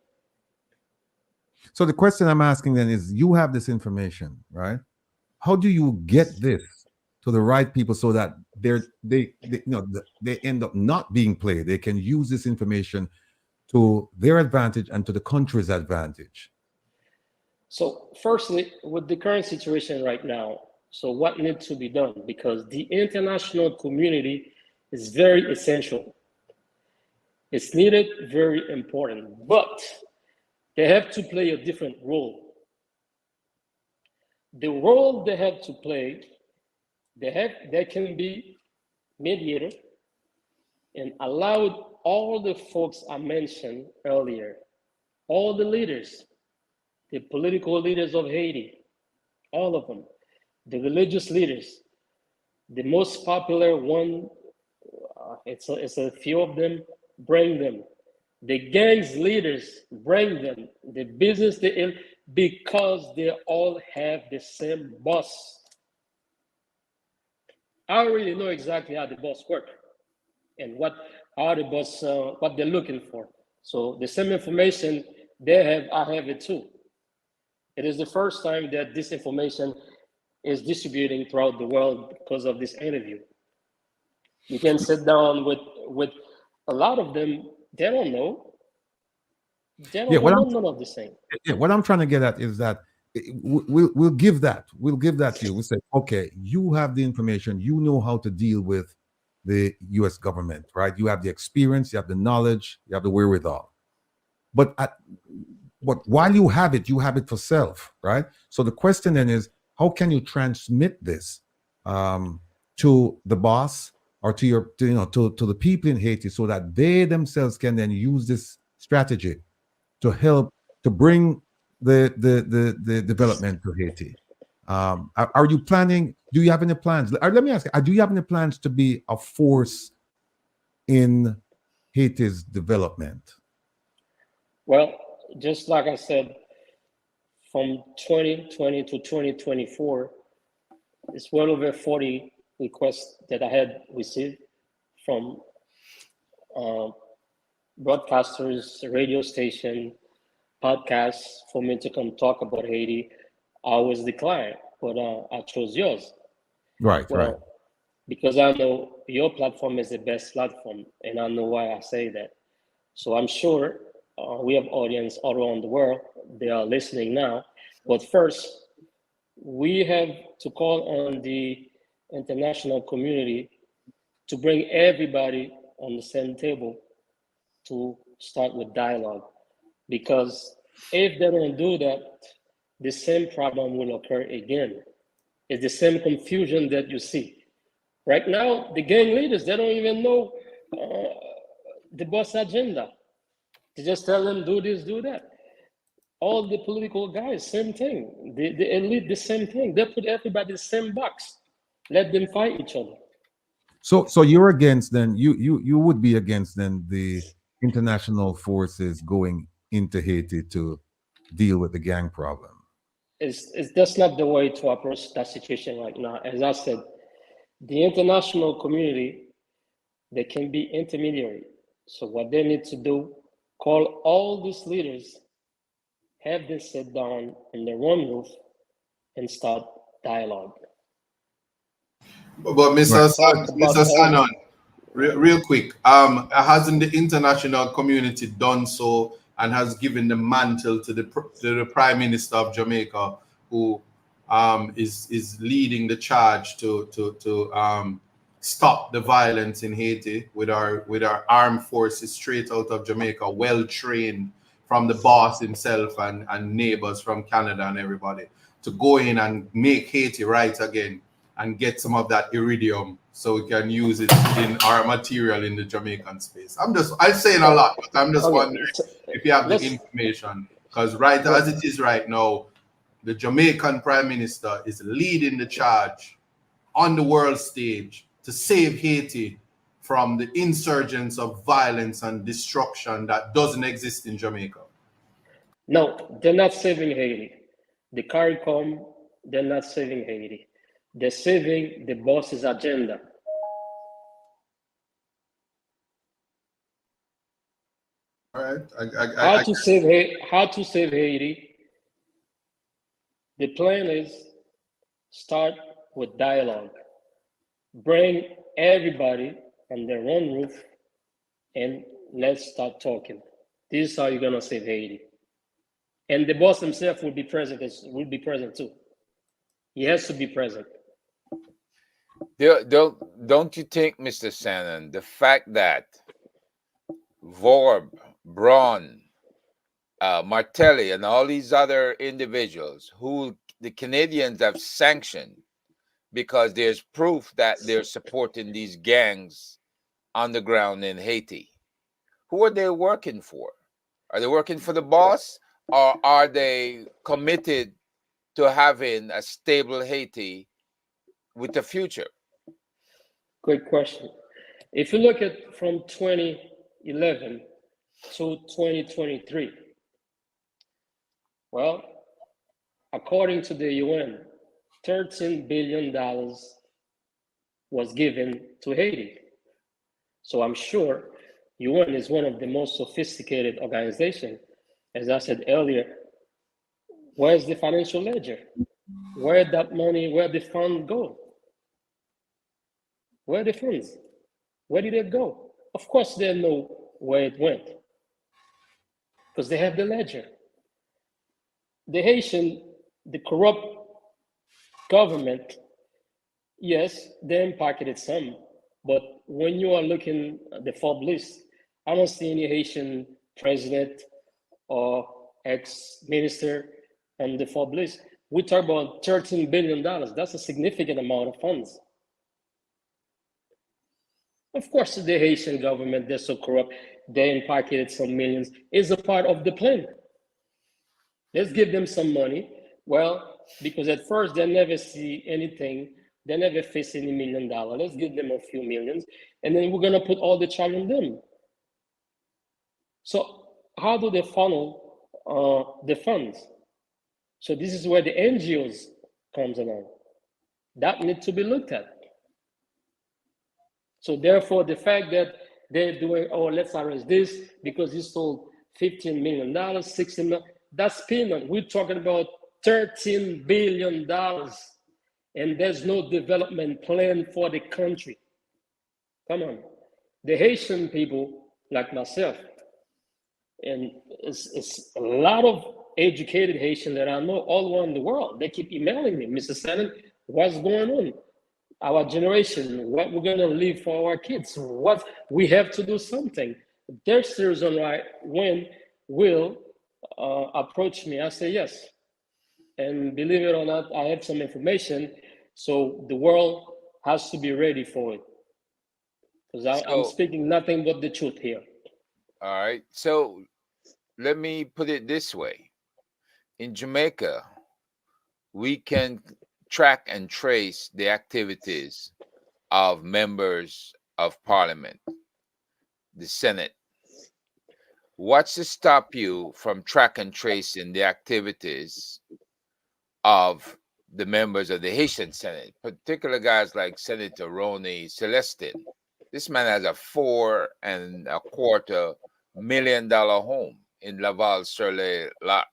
So the question I'm asking then is, you have this information, right? How do you get this to the right people so that they end up not being played? They can use this information to their advantage and to the country's advantage. So firstly, with the current situation right now, so what needs to be done? Because the international community is very essential. It's needed, very important, but they have to play a different role. The role they have to play, they can be mediator and allowed all the folks I mentioned earlier, all the leaders, the political leaders of Haiti, all of them, the religious leaders, the most popular one, it's a few of them, bring them. The gangs leaders, bring them. The business, because they all have the same boss. I already know exactly how the boss work and what they're looking for. So the same information they have, I have it too. It is the first time that this information is distributing throughout the world because of this interview. You can sit down with a lot of them, they don't know. They don't know none of the same. Yeah, what I'm trying to get at is that we'll give that to you. We say, okay, you have the information, you know how to deal with the U.S. government, right? You have the experience, you have the knowledge, you have the wherewithal. But while you have it for self, right? So the question then is, how can you transmit this to the boss or to the people in Haiti so that they themselves can then use this strategy to help to bring the development to Haiti? Are you planning? Do you have any plans? Let me ask you: do you have any plans to be a force in Haiti's development? Well, just like I said, from 2020 to 2024, it's well over 40 requests that I had received from broadcasters, radio station, podcasts for me to come talk about Haiti. I was declined, but I chose yours. Right. Because I know your platform is the best platform, and I know why I say that. So I'm sure we have audience all around the world. They are listening now. But first, we have to call on the international community to bring everybody on the same table to start with dialogue. Because if they don't do that, the same problem will occur again. It's the same confusion that you see. Right now, the gang leaders, they don't even know the boss agenda. They just tell them, do this, do that. All the political guys, same thing. The elite, the same thing. They put everybody in the same box. Let them fight each other. So you're against then you would be against then the international forces going into Haiti to deal with the gang problem. It's that's not the way to approach that situation right now. As I said, the international community, they can be intermediary. So what they need to do, call all these leaders, have them sit down in their one roof and start dialogue. But Right. Mr. Sanon, real quick, hasn't the international community done so and has given the mantle to the Prime Minister of Jamaica, who is leading the charge to stop the violence in Haiti with our armed forces straight out of Jamaica, well trained from the boss himself and neighbors from Canada and everybody, to go in and make Haiti right again and get some of that iridium so we can use it in our material in the Jamaican space. I'm saying a lot, but I'm just wondering if you have the information, because right as it is right now, the Jamaican Prime Minister is leading the charge on the world stage to save Haiti from the insurgence of violence and destruction that doesn't exist in Jamaica. No, they're not saving Haiti. The CARICOM, they're not saving Haiti. They're saving the boss's agenda. All right. How to save Haiti? The plan is start with dialogue. Bring everybody on their own roof and let's start talking. This is how you're gonna save Haiti. And the boss himself will be present too. He has to be present. Don't you think, Mr. Sanon, the fact that Vorb, Braun, Martelli, and all these other individuals who the Canadians have sanctioned because there's proof that they're supporting these gangs on the ground in Haiti, who are they working for? Are they working for the boss, or are they committed to having a stable Haiti with the future? Great question. If you look at from 2011 to 2023, well, according to the UN, $13 billion was given to Haiti. So I'm sure UN is one of the most sophisticated organizations. As I said earlier, where's the financial ledger? Where that money, where the fund go? Where the funds? Where did it go? Of course they know where it went because they have the ledger. The Haitian, the corrupt government, yes, they pocketed some, but when you are looking at the FOB list, I don't see any Haitian president or ex-minister on the FOB list. We talk about $13 billion. That's a significant amount of funds. Of course, the Haitian government, they're so corrupt, they pocketed some millions. It's a part of the plan. Let's give them some money. Well, because at first they never see anything, they never face any $1 million. Let's give them a few millions, and then we're gonna put all the charge on them. So how do they funnel the funds? So this is where the NGOs comes along. That needs to be looked at. So therefore, the fact that they're doing, oh, let's arrest this because he sold $15 million, $16 million, that's peanut. We're talking about $13 billion, and there's no development plan for the country. Come on. The Haitian people, like myself, and it's a lot of educated Haitian that I know all around the world. They keep emailing me, Mr. Sanon, what's going on? Our generation, what we're gonna leave for our kids, what we have to do something. There's the reason why when Will approach me, I say yes. And believe it or not, I have some information, so the world has to be ready for it. Because I'm So, speaking nothing but the truth here. all right. So let me put it this way. In Jamaica, we can track and trace the activities of members of parliament, the Senate. What's to stop you from track and tracing the activities of the members of the Haitian Senate, particular guys like Senator Ronnie Celestin? This man has a $4.25 million home in Laval-sur-le-Lac.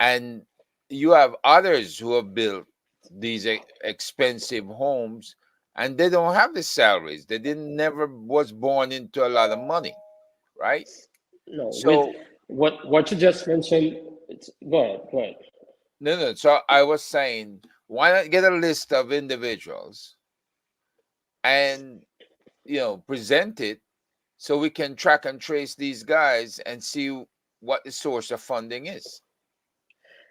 And you have others who have built these expensive homes and they don't have the salaries. They didn't never was born into a lot of money, right? No, with So what you just mentioned, go ahead, go ahead. no. So I was saying, why not get a list of individuals and present it so we can track and trace these guys and see what the source of funding is.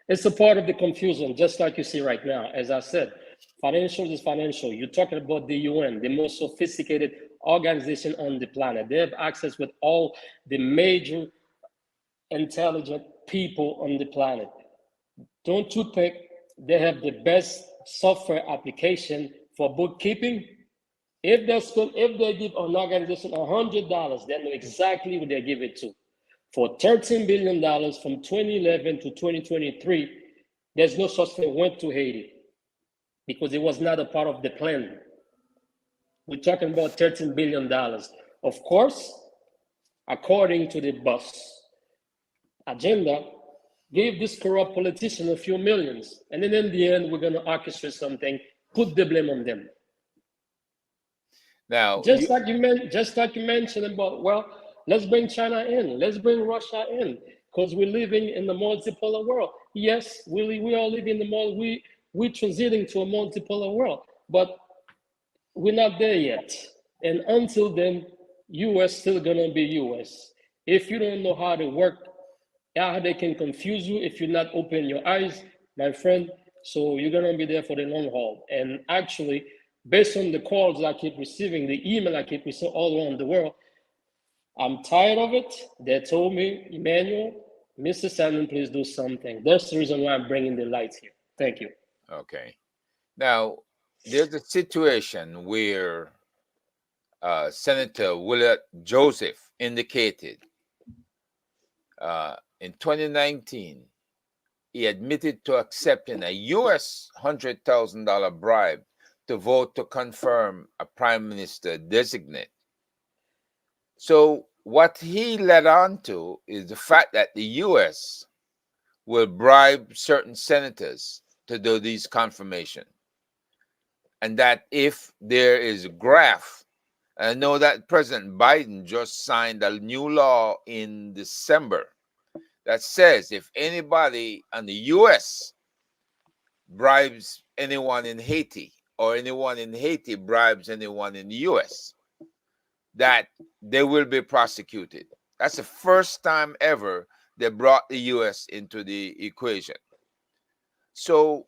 It's a part of the confusion, just like you see right now. As I said, financial is financial. You're talking about the UN, the most sophisticated organization on the planet. They have access with all the major intelligent people on the planet. Don't you think they have the best software application for bookkeeping? If they give an organization $100, they know exactly what they give it to. For $13 billion from 2011 to 2023, there's no such thing went to Haiti because it was not a part of the plan. We're talking about $13 billion. Of course, according to the boss agenda, gave this corrupt politician a few millions. And then in the end, we're going to orchestrate something, put the blame on them. Now, Just like you mentioned about, well, let's bring China in, let's bring Russia in, because we're living in the multipolar world. Yes, we all live in we're transiting to a multipolar world, but we're not there yet. And until then, US still gonna be US. If you don't know how to work, how they can confuse you if you not open your eyes, my friend. So you're gonna be there for the long haul. And actually, based on the calls I keep receiving, the email I keep receiving all around the world, I'm tired of it. They told me, Emmanuel, Mr. Sanon, please do something. That's the reason why I'm bringing the light here. Thank you. okay. Now, there's a situation where Senator Willard Joseph indicated in 2019, he admitted to accepting a US $100,000 bribe to vote to confirm a prime minister designate. So what he led on to is the fact that the US will bribe certain senators to do these confirmation. And that if there is a graft, I know that President Biden just signed a new law in December that says if anybody in the US bribes anyone in Haiti or anyone in Haiti bribes anyone in the US, that they will be prosecuted. That's the first time ever they brought the US into the equation. So,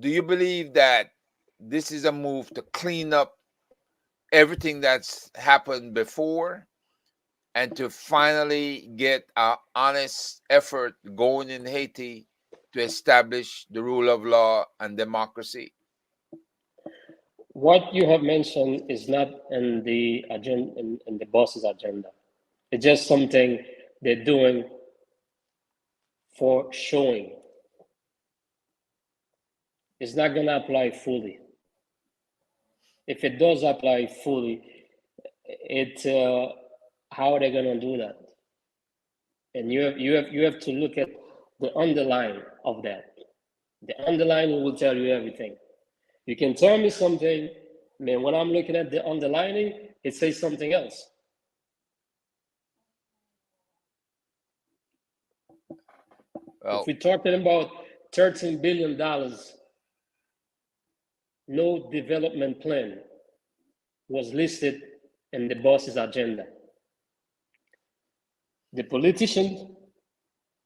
do you believe that this is a move to clean up everything that's happened before and to finally get an honest effort going in Haiti to establish the rule of law and democracy? What you have mentioned is not in the agenda, in the boss's agenda. It's just something they're doing for showing. It's not going to apply fully. If it does apply fully, how are they going to do that? And you have to look at the underlying of that. The underlying will tell you everything. You can tell me something, man, when I'm looking at the underlining, it says something else. If Well, we're talking about $13 billion, no development plan was listed in the boss's agenda. The politicians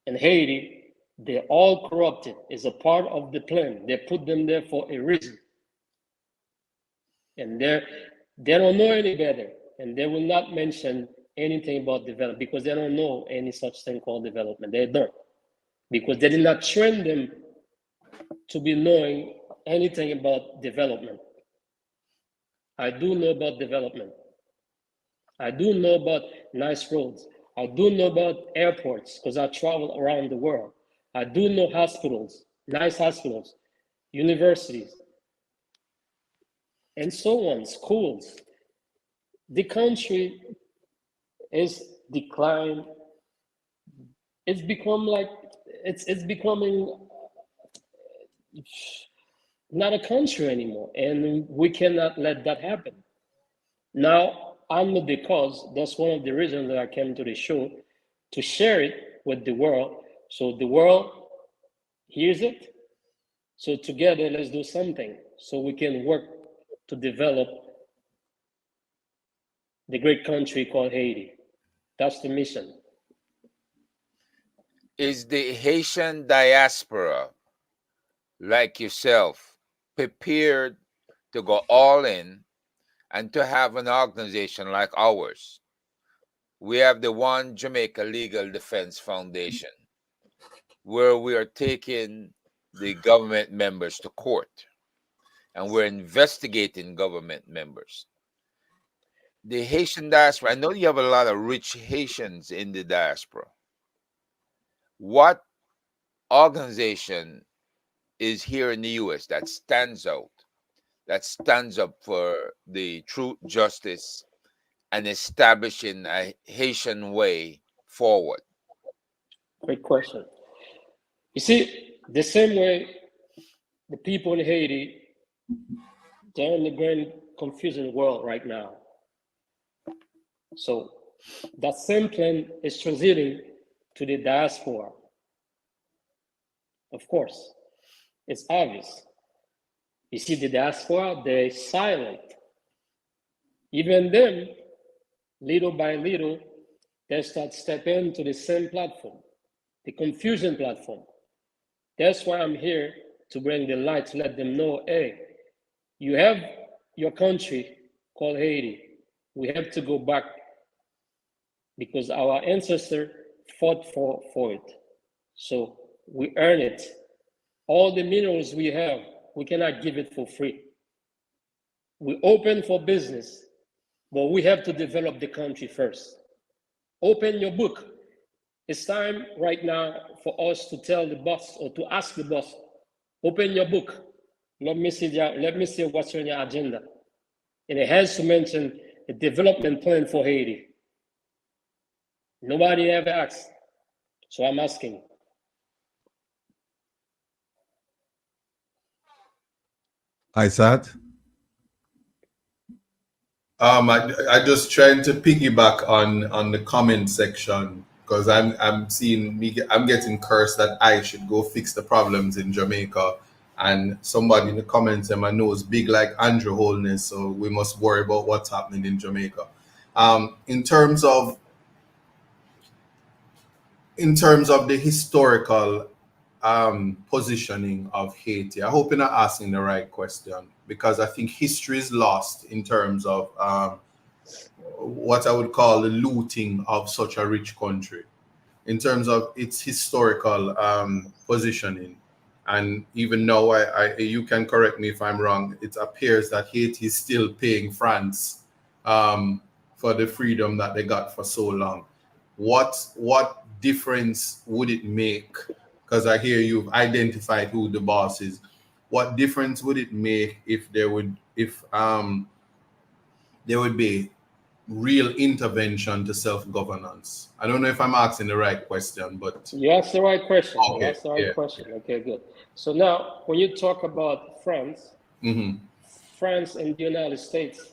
in Haiti, they're all corrupted. It's a part of the plan. They put them there for a reason. And they don't know any better. And they will not mention anything about development because they don't know any such thing called development. They don't. Because they did not train them to be knowing anything about development. I do know about development. I do know about nice roads. I do know about airports because I travel around the world. I do know hospitals, nice hospitals, universities, and so on, schools. The country is declined. It's become like it's becoming not a country anymore, and we cannot let that happen. Now, I'm the cause. That's one of the reasons that I came to the show to share it with the world, so the world hears it. So together, let's do something so we can work to develop the great country called Haiti. That's the mission. is the Haitian diaspora, like yourself, prepared to go all in and to have an organization like ours? We have the One Jamaica Legal Defense Foundation, where we are taking the government members to court and we're investigating government members. The Haitian diaspora, I know you have a lot of rich Haitians in the diaspora. What organization is here in the US that stands out, that stands up for the truth, justice, and establishing a Haitian way forward? Great question. You see, the same way the people in Haiti, they're in the grand confusing world right now. So that same plan is transiting to the diaspora. Of course, it's obvious. You see, the diaspora, they're silent. Even them, little by little, they start stepping into the same platform, the confusion platform. That's why I'm here to bring the light to let them know, hey, you have your country called Haiti. We have to go back because our ancestors fought for it. So we earn it. All the minerals we have, we cannot give it for free. We open for business, but we have to develop the country first. Open your book. It's time right now for us to tell the boss or to ask the boss, open your book. Let me see what's on your agenda. And it has to mention a development plan for Haiti. Nobody ever asked. So I'm asking. Isaac? I just trying to piggyback on the comment section because I'm getting cursed that I should go fix the problems in Jamaica, and somebody in the comments said my nose big like Andrew Holness, so we must worry about what's happening in Jamaica. In terms of the historical positioning of Haiti, I hope you're not asking the right question because I think history is lost in terms of what I would call the looting of such a rich country, in terms of its historical positioning. And even now, you can correct me if I'm wrong, it appears that Haiti is still paying France for the freedom that they got for so long. What difference would it make? Because I hear you've identified who the boss is. What difference would it make if there would be real intervention to self-governance? I don't know if I'm asking the right question, but You asked the right question. okay, You asked the right yeah. question. Okay, good. So now, when you talk about France, France and the United States,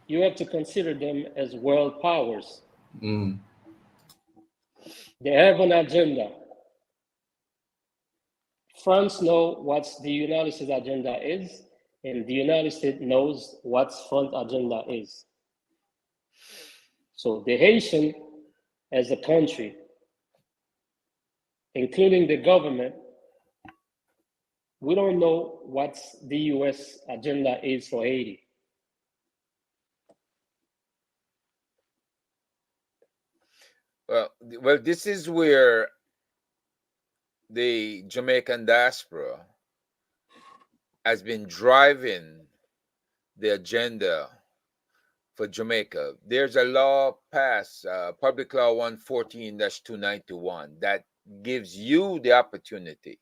you have to consider them as world powers. They have an agenda. France knows what the United States agenda is, and the United States knows what France agenda is. So the Haitian as a country, including the government, we don't know what the US agenda is for Haiti. Well, this is where the Jamaican diaspora has been driving the agenda for Jamaica. There's a law passed, Public Law 114-291, that gives you the opportunity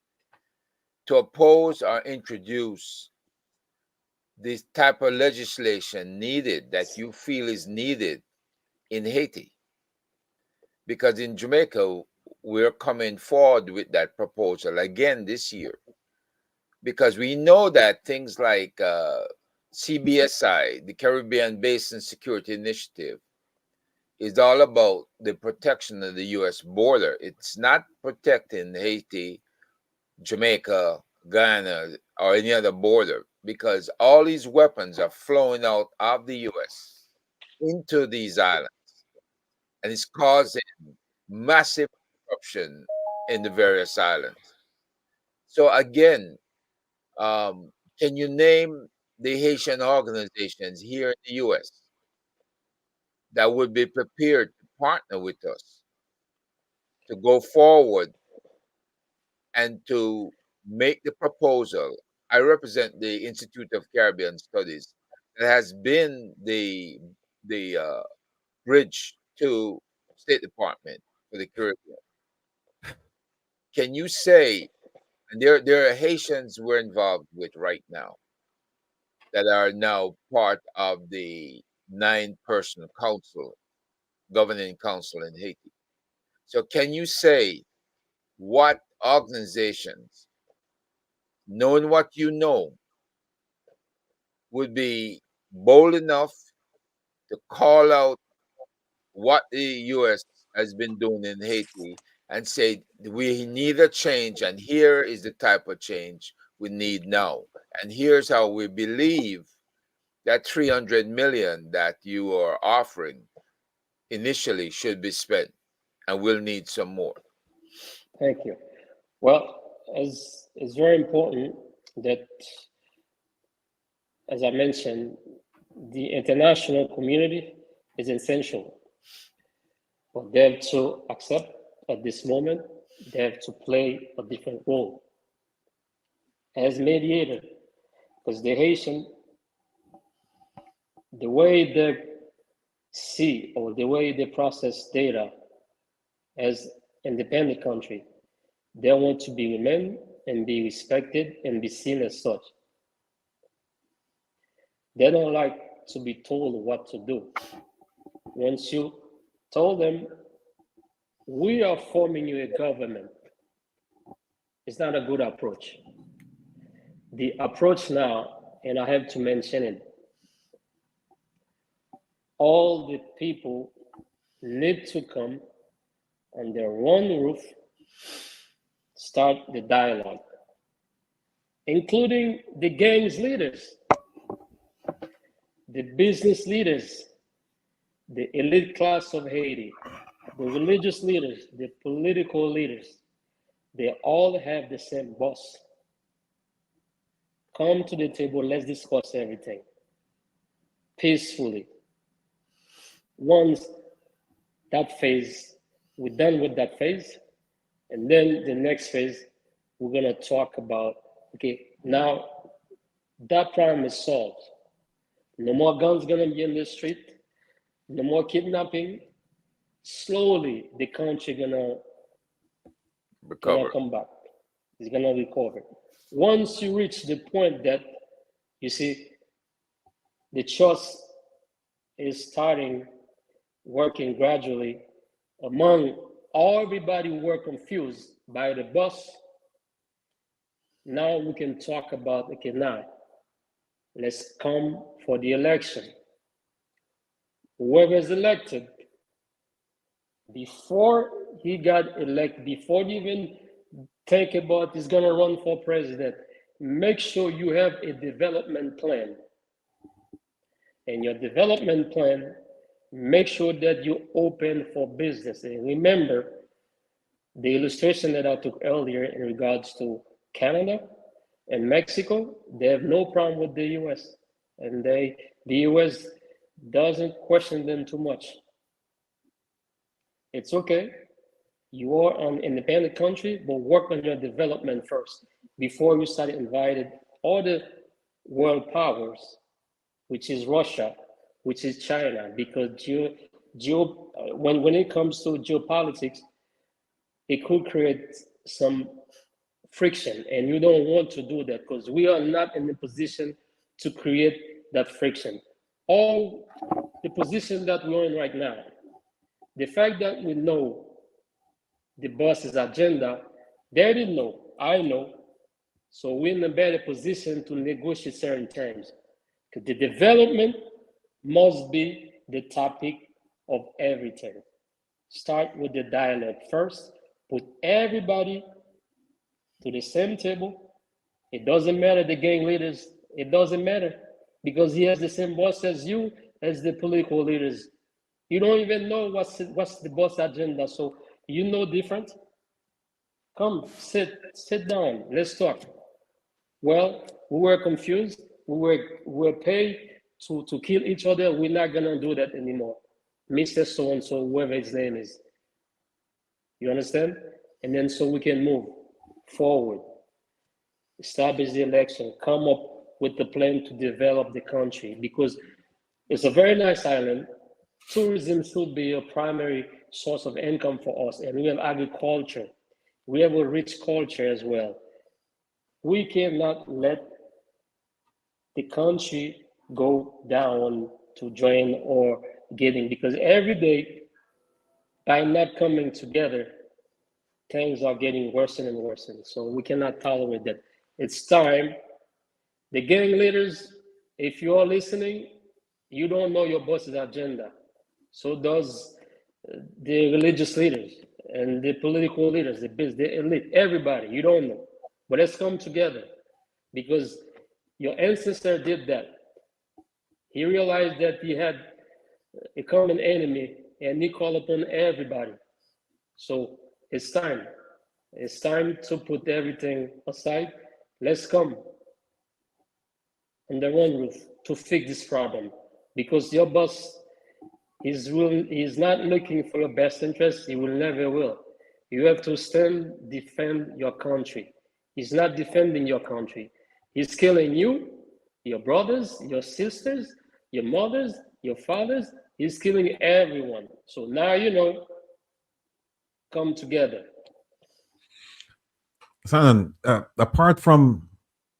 to oppose or introduce this type of legislation needed that you feel is needed in Haiti. Because in Jamaica, we're coming forward with that proposal again this year. Because we know that things like CBSI, the Caribbean Basin Security Initiative, is all about the protection of the U.S. border. It's not protecting Haiti, Jamaica, Guyana, or any other border, because all these weapons are flowing out of the U.S. into these islands, and it's causing massive disruption in the various islands. So again, can you name the Haitian organizations here in the U.S. that would be prepared to partner with us to go forward and to make the proposal? I represent the Institute of Caribbean Studies that has been the bridge to State Department for the Caribbean. Can you say, and there are Haitians we're involved with right now that are now part of the 9-person council, governing council in Haiti. So can you say what organizations, knowing what you know, would be bold enough to call out what the U.S. has been doing in Haiti and say, we need a change, and here is the type of change we need now. And here's how we believe that 300 million that you are offering initially should be spent, and we'll need some more. Thank you. Well, as it's very important that, as I mentioned, the international community is essential. But they have to accept at this moment, they have to play a different role as mediator, because the Haitian, the way they see or the way they process data as independent country, they want to be remain and be respected and be seen as such. They don't like to be told what to do. Once you told them, we are forming you a government, it's not a good approach. The approach now, and I have to mention it, all the people need to come under one roof, start the dialogue, including the gangs leaders, the business leaders, the elite class of Haiti, the religious leaders, the political leaders. They all have the same boss. Come to the table, let's discuss everything peacefully. Once that phase, we're done with that phase, and then the next phase, we're gonna talk about, okay, now that problem is solved. No more guns gonna be in the street, no more kidnapping. Slowly, the country gonna come back. It's gonna recover. Once you reach the point that, you see, the trust is starting working gradually among everybody who were confused by the boss, now we can talk about, okay, now let's come for the election. Whoever is elected, before he got elected, before he even think about is going to run for president, make sure you have a development plan. And your development plan, make sure that you open for business. And remember the illustration that I took earlier in regards to Canada and Mexico, they have no problem with the US. And the US doesn't question them too much. It's okay. You are an independent country, but work on your development first before you start inviting other world powers, which is Russia, which is China, because when it comes to geopolitics, it could create some friction, and you don't want to do that because we are not in the position to create that friction. All the position that we're in right now, the fact that we know the boss's agenda, they didn't know, I know. So we're in a better position to negotiate certain terms. Because the development must be the topic of everything. Start with the dialogue first, put everybody to the same table. It doesn't matter the gang leaders, it doesn't matter because he has the same boss as you, as the political leaders. You don't even know what's the boss agenda, so you know different. Come, sit down, let's talk. Well, we were confused, we were paid to kill each other, we're not gonna do that anymore. Mr. So-and-so, whoever his name is. You understand? And then so we can move forward, establish the election, come up with the plan to develop the country because it's a very nice island. Tourism should be a primary source of income for us, and we have agriculture. We have a rich culture as well. We cannot let the country go down to drain or getting, because every day, by not coming together, things are getting worse and worse. So we cannot tolerate that. It's time. The gang leaders, if you are listening, you don't know your boss's agenda. So does the religious leaders and the political leaders, the elite, everybody, you don't know. But let's come together because your ancestor did that. He realized that he had a common enemy and he called upon everybody. So it's time. It's time to put everything aside. Let's come under one roof to fix this problem because your boss he's not looking for your best interest. He will never will. You have to stand, defend your country. He's not defending your country. He's killing you, your brothers, your sisters, your mothers, your fathers. He's killing everyone. So now you know, come together. Sanon, apart from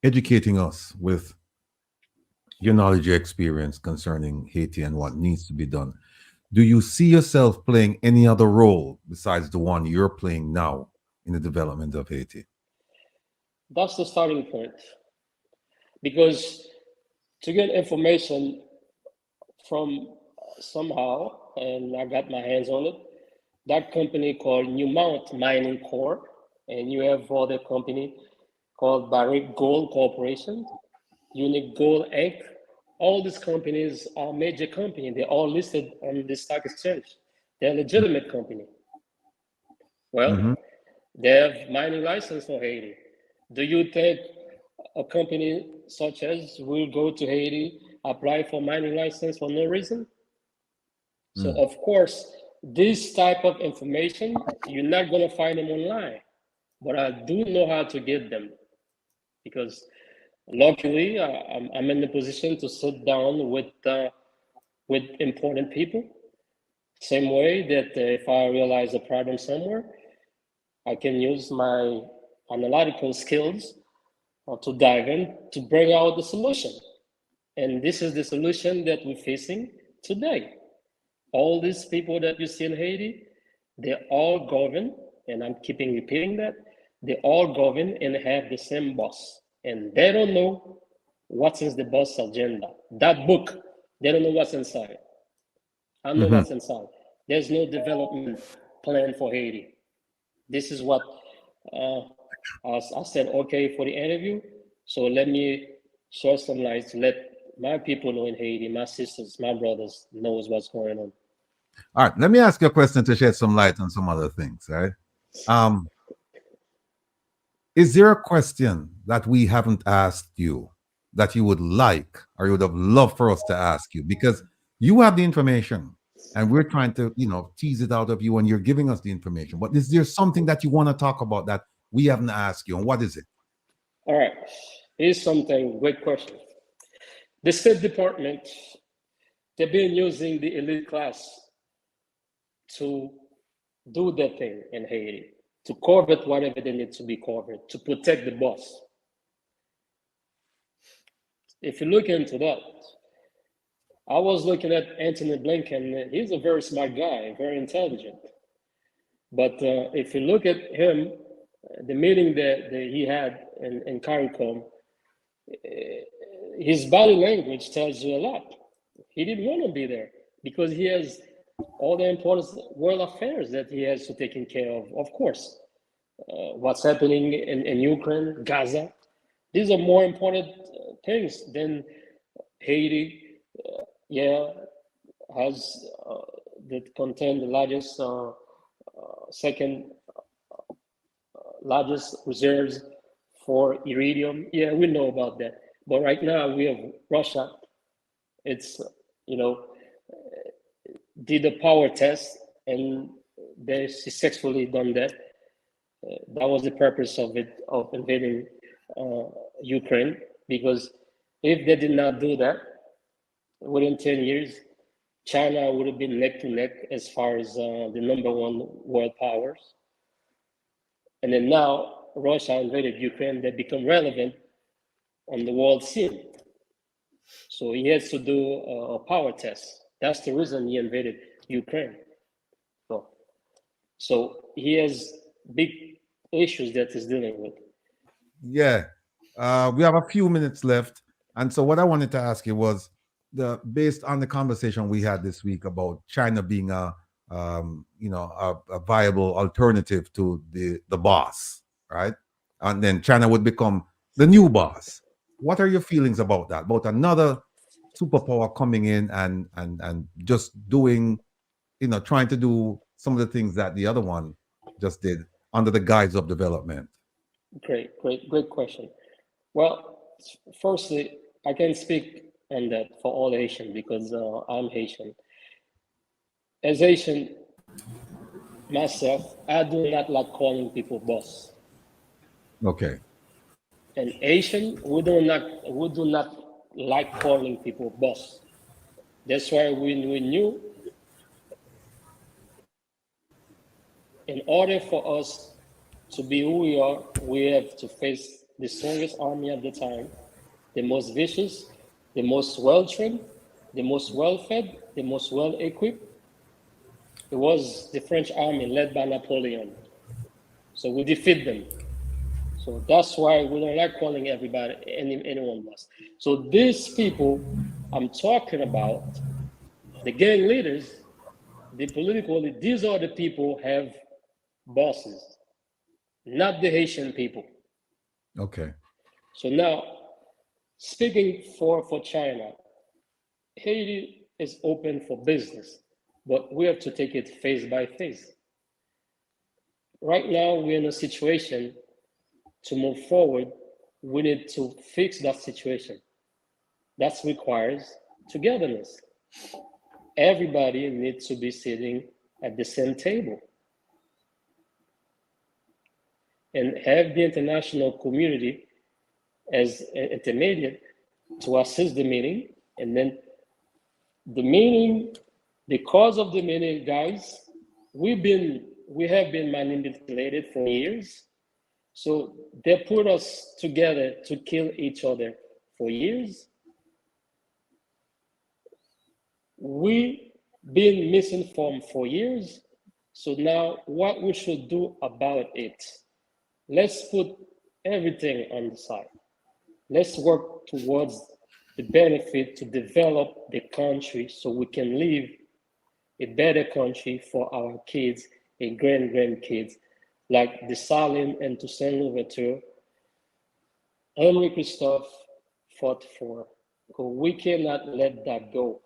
educating us with your knowledge, your experience concerning Haiti and what needs to be done, do you see yourself playing any other role besides the one you're playing now in the development of Haiti? That's the starting point. Because to get information from somehow, and I got my hands on it, that company called Newmont Mining Corp, and you have other company called Barrick Gold Corporation, Unique Gold Inc. All these companies are major companies. They're all listed on the stock exchange. They're legitimate company. Well, they have mining license for Haiti. Do you think a company such as will go to Haiti, apply for mining license for no reason? So of course, this type of information, you're not going to find them online, but I do know how to get them because luckily I'm in the position to sit down with important people. Same way that if I realize a problem somewhere, I can use my analytical skills to dive in to bring out the solution. And this is the solution that we're facing today. All these people that you see in Haiti, they all govern, and I'm keeping repeating that, they all govern and have the same boss. And they don't know what's in the boss agenda. That book, they don't know what's inside. I know what's inside. There's no development plan for Haiti. This is what I said, okay, for the interview. So let me share some light to let my people know in Haiti, my sisters, my brothers knows what's going on. All right, let me ask you a question to shed some light on some other things, right? Um, is there a question that we haven't asked you that you would like or you would have loved for us to ask you? Because you have the information and we're trying to, tease it out of you and you're giving us the information. But is there something that you want to talk about that we haven't asked you? And what is it? All right, here's something, great question. The State Department, they've been using the elite class to do their thing in Haiti, to covet whatever they need to be covered, to protect the boss. If you look into that, I was looking at Anthony Blinken. He's a very smart guy, very intelligent. But if you look at him, the meeting that he had in CARICOM, his body language tells you a lot. He didn't want to be there because he has all the important world affairs that he has to take care of course. What's happening in Ukraine, Gaza, these are more important things than Haiti, has that contain the largest, second largest reserves for iridium. Yeah, we know about that. But right now we have Russia. It's, did a power test and they successfully done that. That was the purpose of it, of invading Ukraine, because if they did not do that, within 10 years, China would have been neck to neck as far as the number one world powers. And then now Russia invaded Ukraine, they become relevant on the world scene. So he has to do a power test. That's the reason he invaded Ukraine. So he has big issues that he's dealing with. Yeah. We have a few minutes left. And so what I wanted to ask you was based on the conversation we had this week about China being a viable alternative to the boss, right? And then China would become the new boss. What are your feelings about that? About another superpower coming in and just doing, trying to do some of the things that the other one just did under the guise of development? Great question. Well, firstly, I can speak on that for all Haitian because I'm Haitian. As Haitian myself, I do not like calling people boss. Okay. And Haitian, we do not like calling people boss. That's why we knew in order for us to be who we are, we have to face the strongest army at the time, the most vicious, the most well-trained, the most well-fed, the most well-equipped. It was the French army led by Napoleon. So we defeat them. So that's why we don't like calling everybody, anyone boss. So these people I'm talking about, the gang leaders, the political, these are the people who have bosses, not the Haitian people. Okay. So now, speaking for China, Haiti is open for business, but we have to take it phase by phase. Right now, we're in a situation to move forward. We need to fix that situation. That requires togetherness. Everybody needs to be sitting at the same table and have the international community as intermediate to assist the meeting. And then the meeting, the cause of the meeting, guys, we have been manipulated for years. So they put us together to kill each other for years. We been misinformed for years. So now what we should do about it? Let's put everything on the side. Let's work towards the benefit to develop the country so we can leave a better country for our kids and grandkids like Dessalines and Toussaint Louverture, Henry Christophe fought for. So we cannot let that go.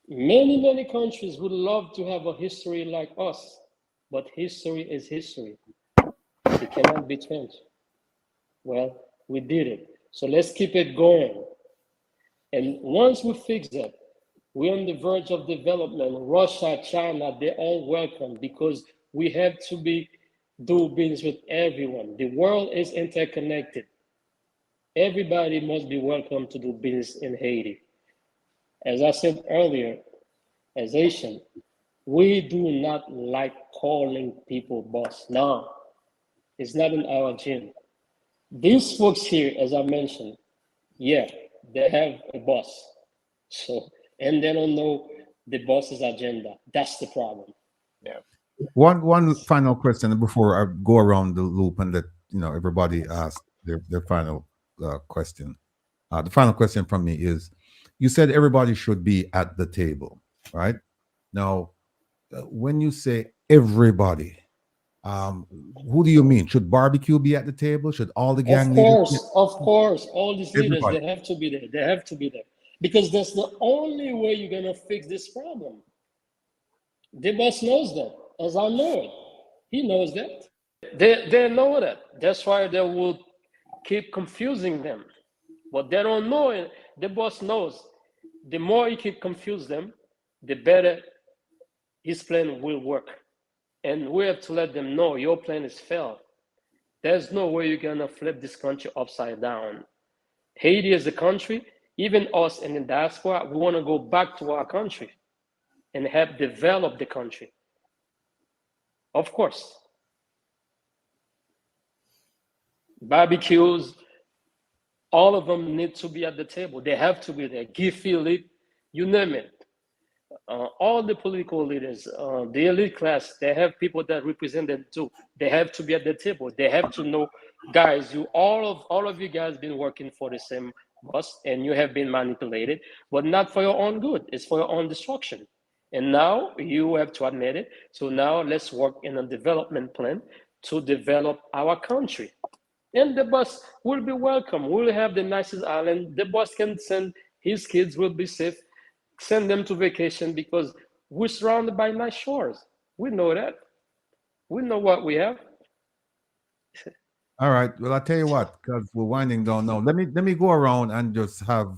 Many countries would love to have a history like us, but history is history. It cannot be changed. Well, we did it. So let's keep it going. And once we fix it, we're on the verge of development. Russia, China, they're all welcome because we have to do business with everyone. The world is interconnected. Everybody must be welcome to do business in Haiti. As I said earlier, as Haitian, we do not like calling people boss. No, it's not in our gene. These folks here, as I mentioned, yeah, they have a boss. So, and they don't know the boss's agenda. That's the problem. Yeah. One final question before I go around the loop and let everybody ask their final question. The final question from me is: you said everybody should be at the table, right? Now, when you say everybody, um, who do you mean? Should barbecue be at the table? Should all the gang leaders be Of course, all these leaders, everybody? they have to be there. They have to be there because that's the only way you're gonna fix this problem. The boss knows that, as I know it. He knows that. They know that. That's why they will keep confusing them. But they don't know it. The boss knows. The more he keep confuse them, the better his plan will work. And we have to let them know your plan is failed. There's no way you're gonna flip this country upside down. Haiti is a country, even us in the diaspora, we want to go back to our country and help develop the country. Of course. Barbecues, all of them need to be at the table. They have to be there. Guy Philippe, you name it. All the political leaders, the elite class, they have people that represent them too. They have to be at the table. They have to know, guys, all of you guys been working for the same boss and you have been manipulated, but not for your own good. It's for your own destruction. And now you have to admit it. So now let's work in a development plan to develop our country. And the boss will be welcome. We'll have the nicest island. The boss can send his kids, will be safe, send them to vacation because we're surrounded by nice shores. We know that. We know what we have. All right. Well, I'll tell you what, because we're winding down now. Let me go around and just have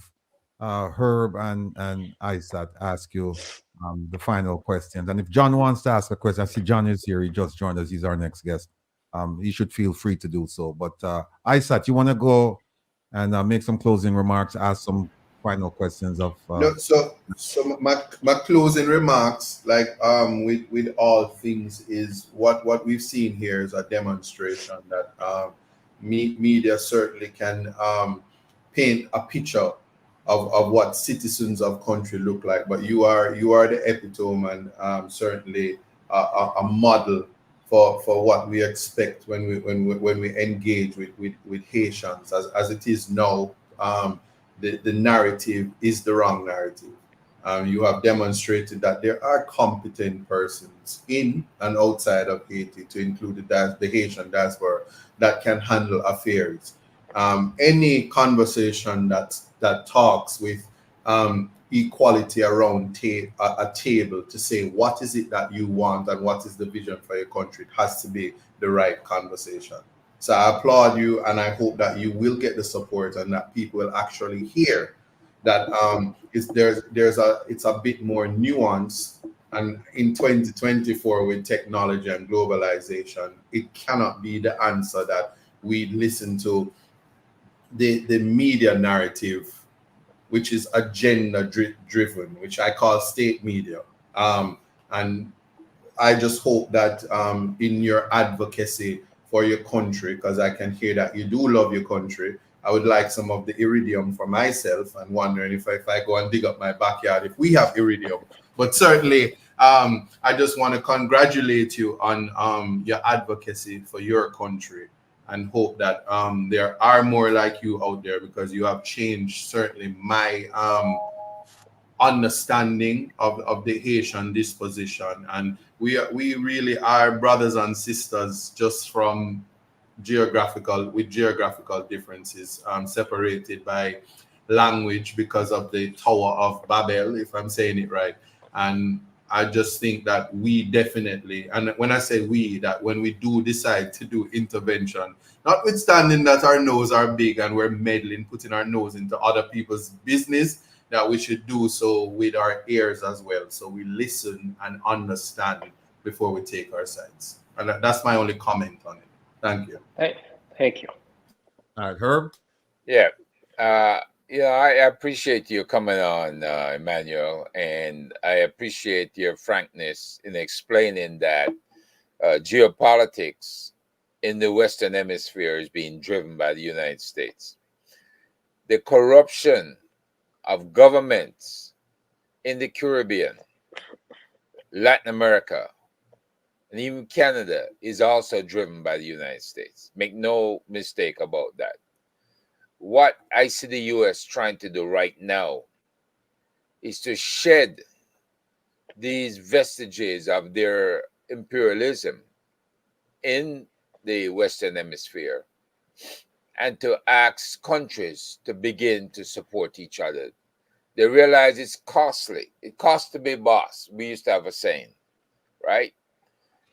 Herb and Isaac ask you the final questions. And if John wants to ask a question, I see John is here. He just joined us. He's our next guest. He should feel free to do so. But Isaac, you want to go and make some closing remarks, ask some final questions of No, so my closing remarks, like with all things, is what we've seen here is a demonstration that media certainly can paint a picture of what citizens of country look like. But you are the epitome and certainly a model for what we expect when we engage with Haitians as it is now. The narrative is the wrong narrative. You have demonstrated that there are competent persons in and outside of Haiti, to include the Haitian diaspora, that can handle affairs. Any conversation that talks with equality around a table to say what is it that you want and what is the vision for your country, it has to be the right conversation. So I applaud you, and I hope that you will get the support and that people will actually hear that it's a bit more nuanced. And in 2024, with technology and globalization, it cannot be the answer that we listen to the media narrative, which is agenda driven, which I call state media. And I just hope that in your advocacy for your country, because I can hear that you do love your country, I would like some of the iridium for myself, and wondering if I go and dig up my backyard, if we have iridium. But certainly, I just want to congratulate you on your advocacy for your country, and hope that there are more like you out there, because you have changed certainly my understanding of the Haitian disposition, and we really are brothers and sisters, just from geographical differences, separated by language because of the Tower of Babel, if I'm saying it right. And I just think that we definitely, and when I say we, that when we do decide to do intervention, notwithstanding that our nose are big and we're meddling, putting our nose into other people's business, that we should do so with our ears as well. So we listen and understand before we take our sides. And that's my only comment on it. Thank you. Thank you. All right, Herb. Yeah. Uh, I appreciate you coming on, Emmanuel, and I appreciate your frankness in explaining that geopolitics in the Western Hemisphere is being driven by the United States. The corruption of governments in the Caribbean, Latin America, and even Canada is also driven by the United States. Make no mistake about that. What I see the US trying to do right now is to shed these vestiges of their imperialism in the Western Hemisphere and to ask countries to begin to support each other. They realize it's costly. It costs to be boss. We used to have a saying, right?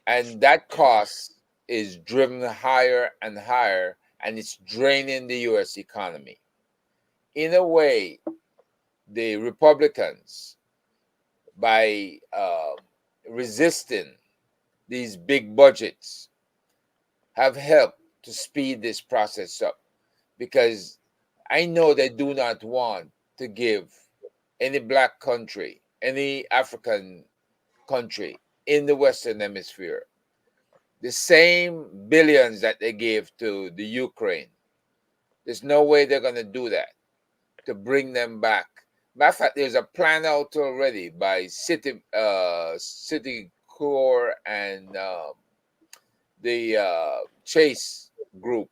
And that cost is driven higher and higher, and it's draining the US economy. In a way, the Republicans, by resisting these big budgets, have helped to speed this process up, because I know they do not want to give any black country, any African country in the Western Hemisphere the same billions that they gave to the Ukraine. There's no way they're going to do that to bring them back. Matter of fact, there's a plan out already by City Corps and the Chase Group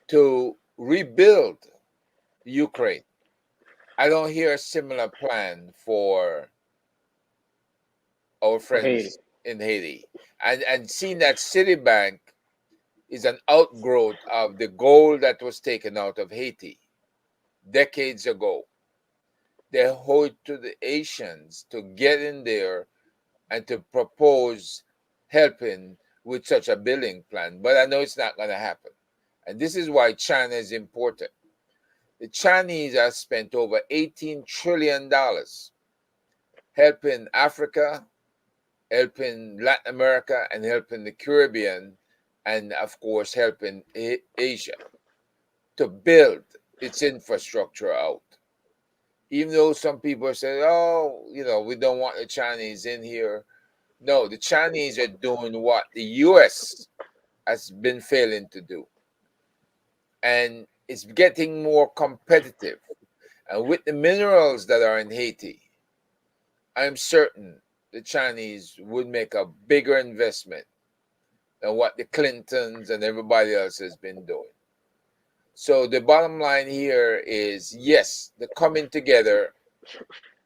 to rebuild Ukraine. I don't hear a similar plan for our For Haiti. friends in Haiti. And seeing that Citibank is an outgrowth of the gold that was taken out of Haiti decades ago. They owe it to the Asians to get in there and to propose helping with such a billing plan. But I know it's not going to happen. And this is why China is important. The Chinese have spent over $18 trillion helping Africa, helping Latin America, and helping the Caribbean, and of course helping Asia to build its infrastructure out. Even though some people say, oh, we don't want the Chinese in here. No, the Chinese are doing what the US has been failing to do. And it's getting more competitive. And with the minerals that are in Haiti, I'm certain the Chinese would make a bigger investment than what the Clintons and everybody else has been doing. So the bottom line here is, yes, the coming together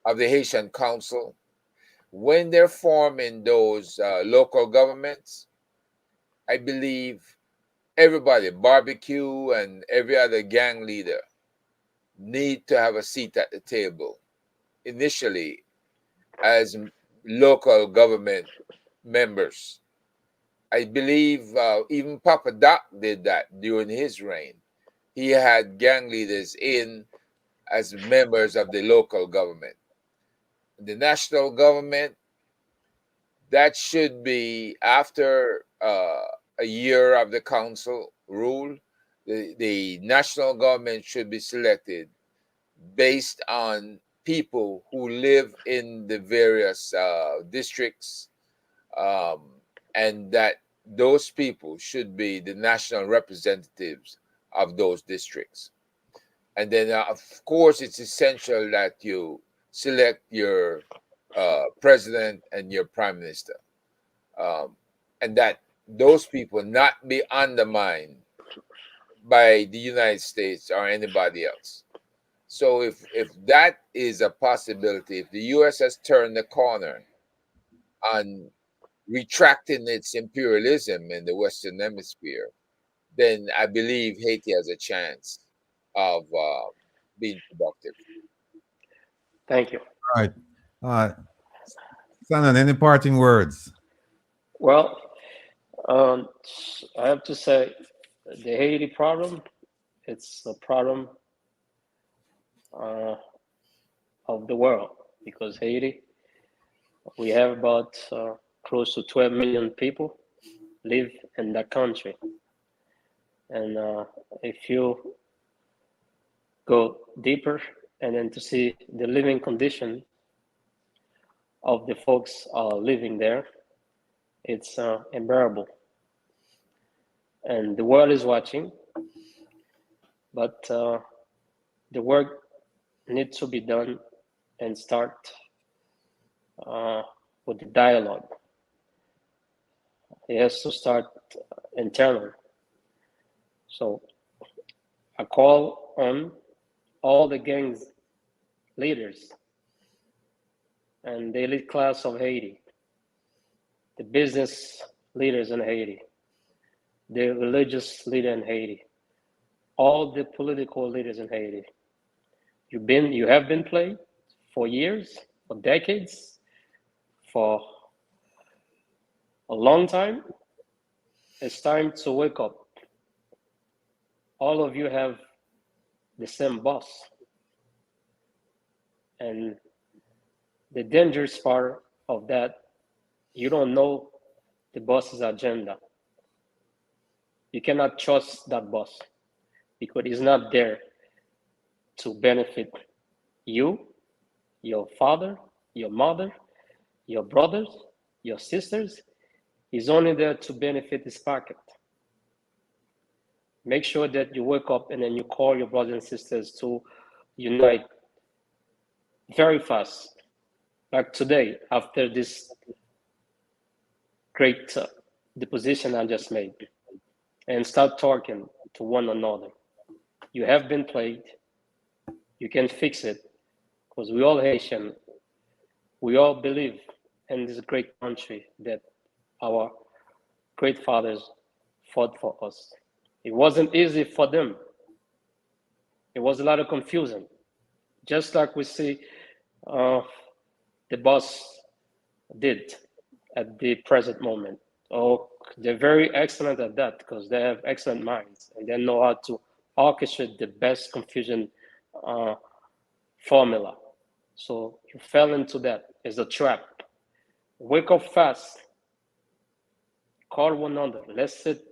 of the Haitian Council, when they're forming those local governments, I believe everybody, barbecue and every other gang leader, need to have a seat at the table initially as local government members. I believe even Papa Doc did that during his reign. He had gang leaders in as members of the local government. The national government, that should be after a year of the council rule. The national government should be selected based on people who live in the various districts, and that those people should be the national representatives of those districts. And then, of course, it's essential that you select your president and your prime minister, and that those people not be undermined by the United States or anybody else. So if that is a possibility, if the U.S. has turned the corner on retracting its imperialism in the Western Hemisphere, then I believe Haiti has a chance of being productive. Thank you. All right. Uh, Sanon, any parting words? Well, um, I have to say, the Haiti problem, it's a problem uh, of the world because Haiti, we have about close to 12 million people live in that country. And if you go deeper and then to see the living condition of the folks living there, it's unbearable. And the world is watching, but the work needs to be done and start with the dialogue. It has to start internal. So I call on all the gangs leaders and the elite class of Haiti, the business leaders in Haiti, the religious leader in Haiti, all the political leaders in Haiti. You have been played for years, for decades, for a long time. It's time to wake up. All of you have the same boss. And the dangerous part of that, you don't know the boss's agenda. You cannot trust that boss because he's not there to benefit you, your father, your mother, your brothers, your sisters. He's only there to benefit his pocket. Make sure that you wake up and then you call your brothers and sisters to unite very fast. Like today, after this great deposition I just made, and start talking to one another. You have been played. You can fix it because we all Haitian. We all believe in this great country that our great fathers fought for us. It wasn't easy for them. It was a lot of confusion. Just like we see the boss did at the present moment. Oh, they're very excellent at that because they have excellent minds and they know how to orchestrate the best confusion formula. So you fell into that. It's a trap. Wake up fast. Call one another. Let's sit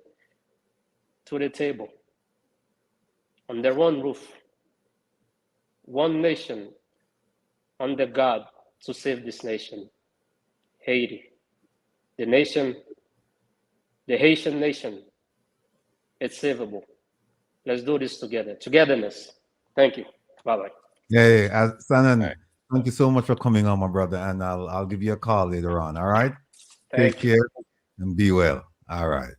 to the table under one roof. One nation under God to save this nation. Haiti. The nation, the Haitian nation, it's savable. Let's do this together. Togetherness. Thank you. Bye-bye. Yeah, Sanon, Right. thank you so much for coming on, my brother, and I'll give you a call later on. All right, take Thank you. care and be well. All right.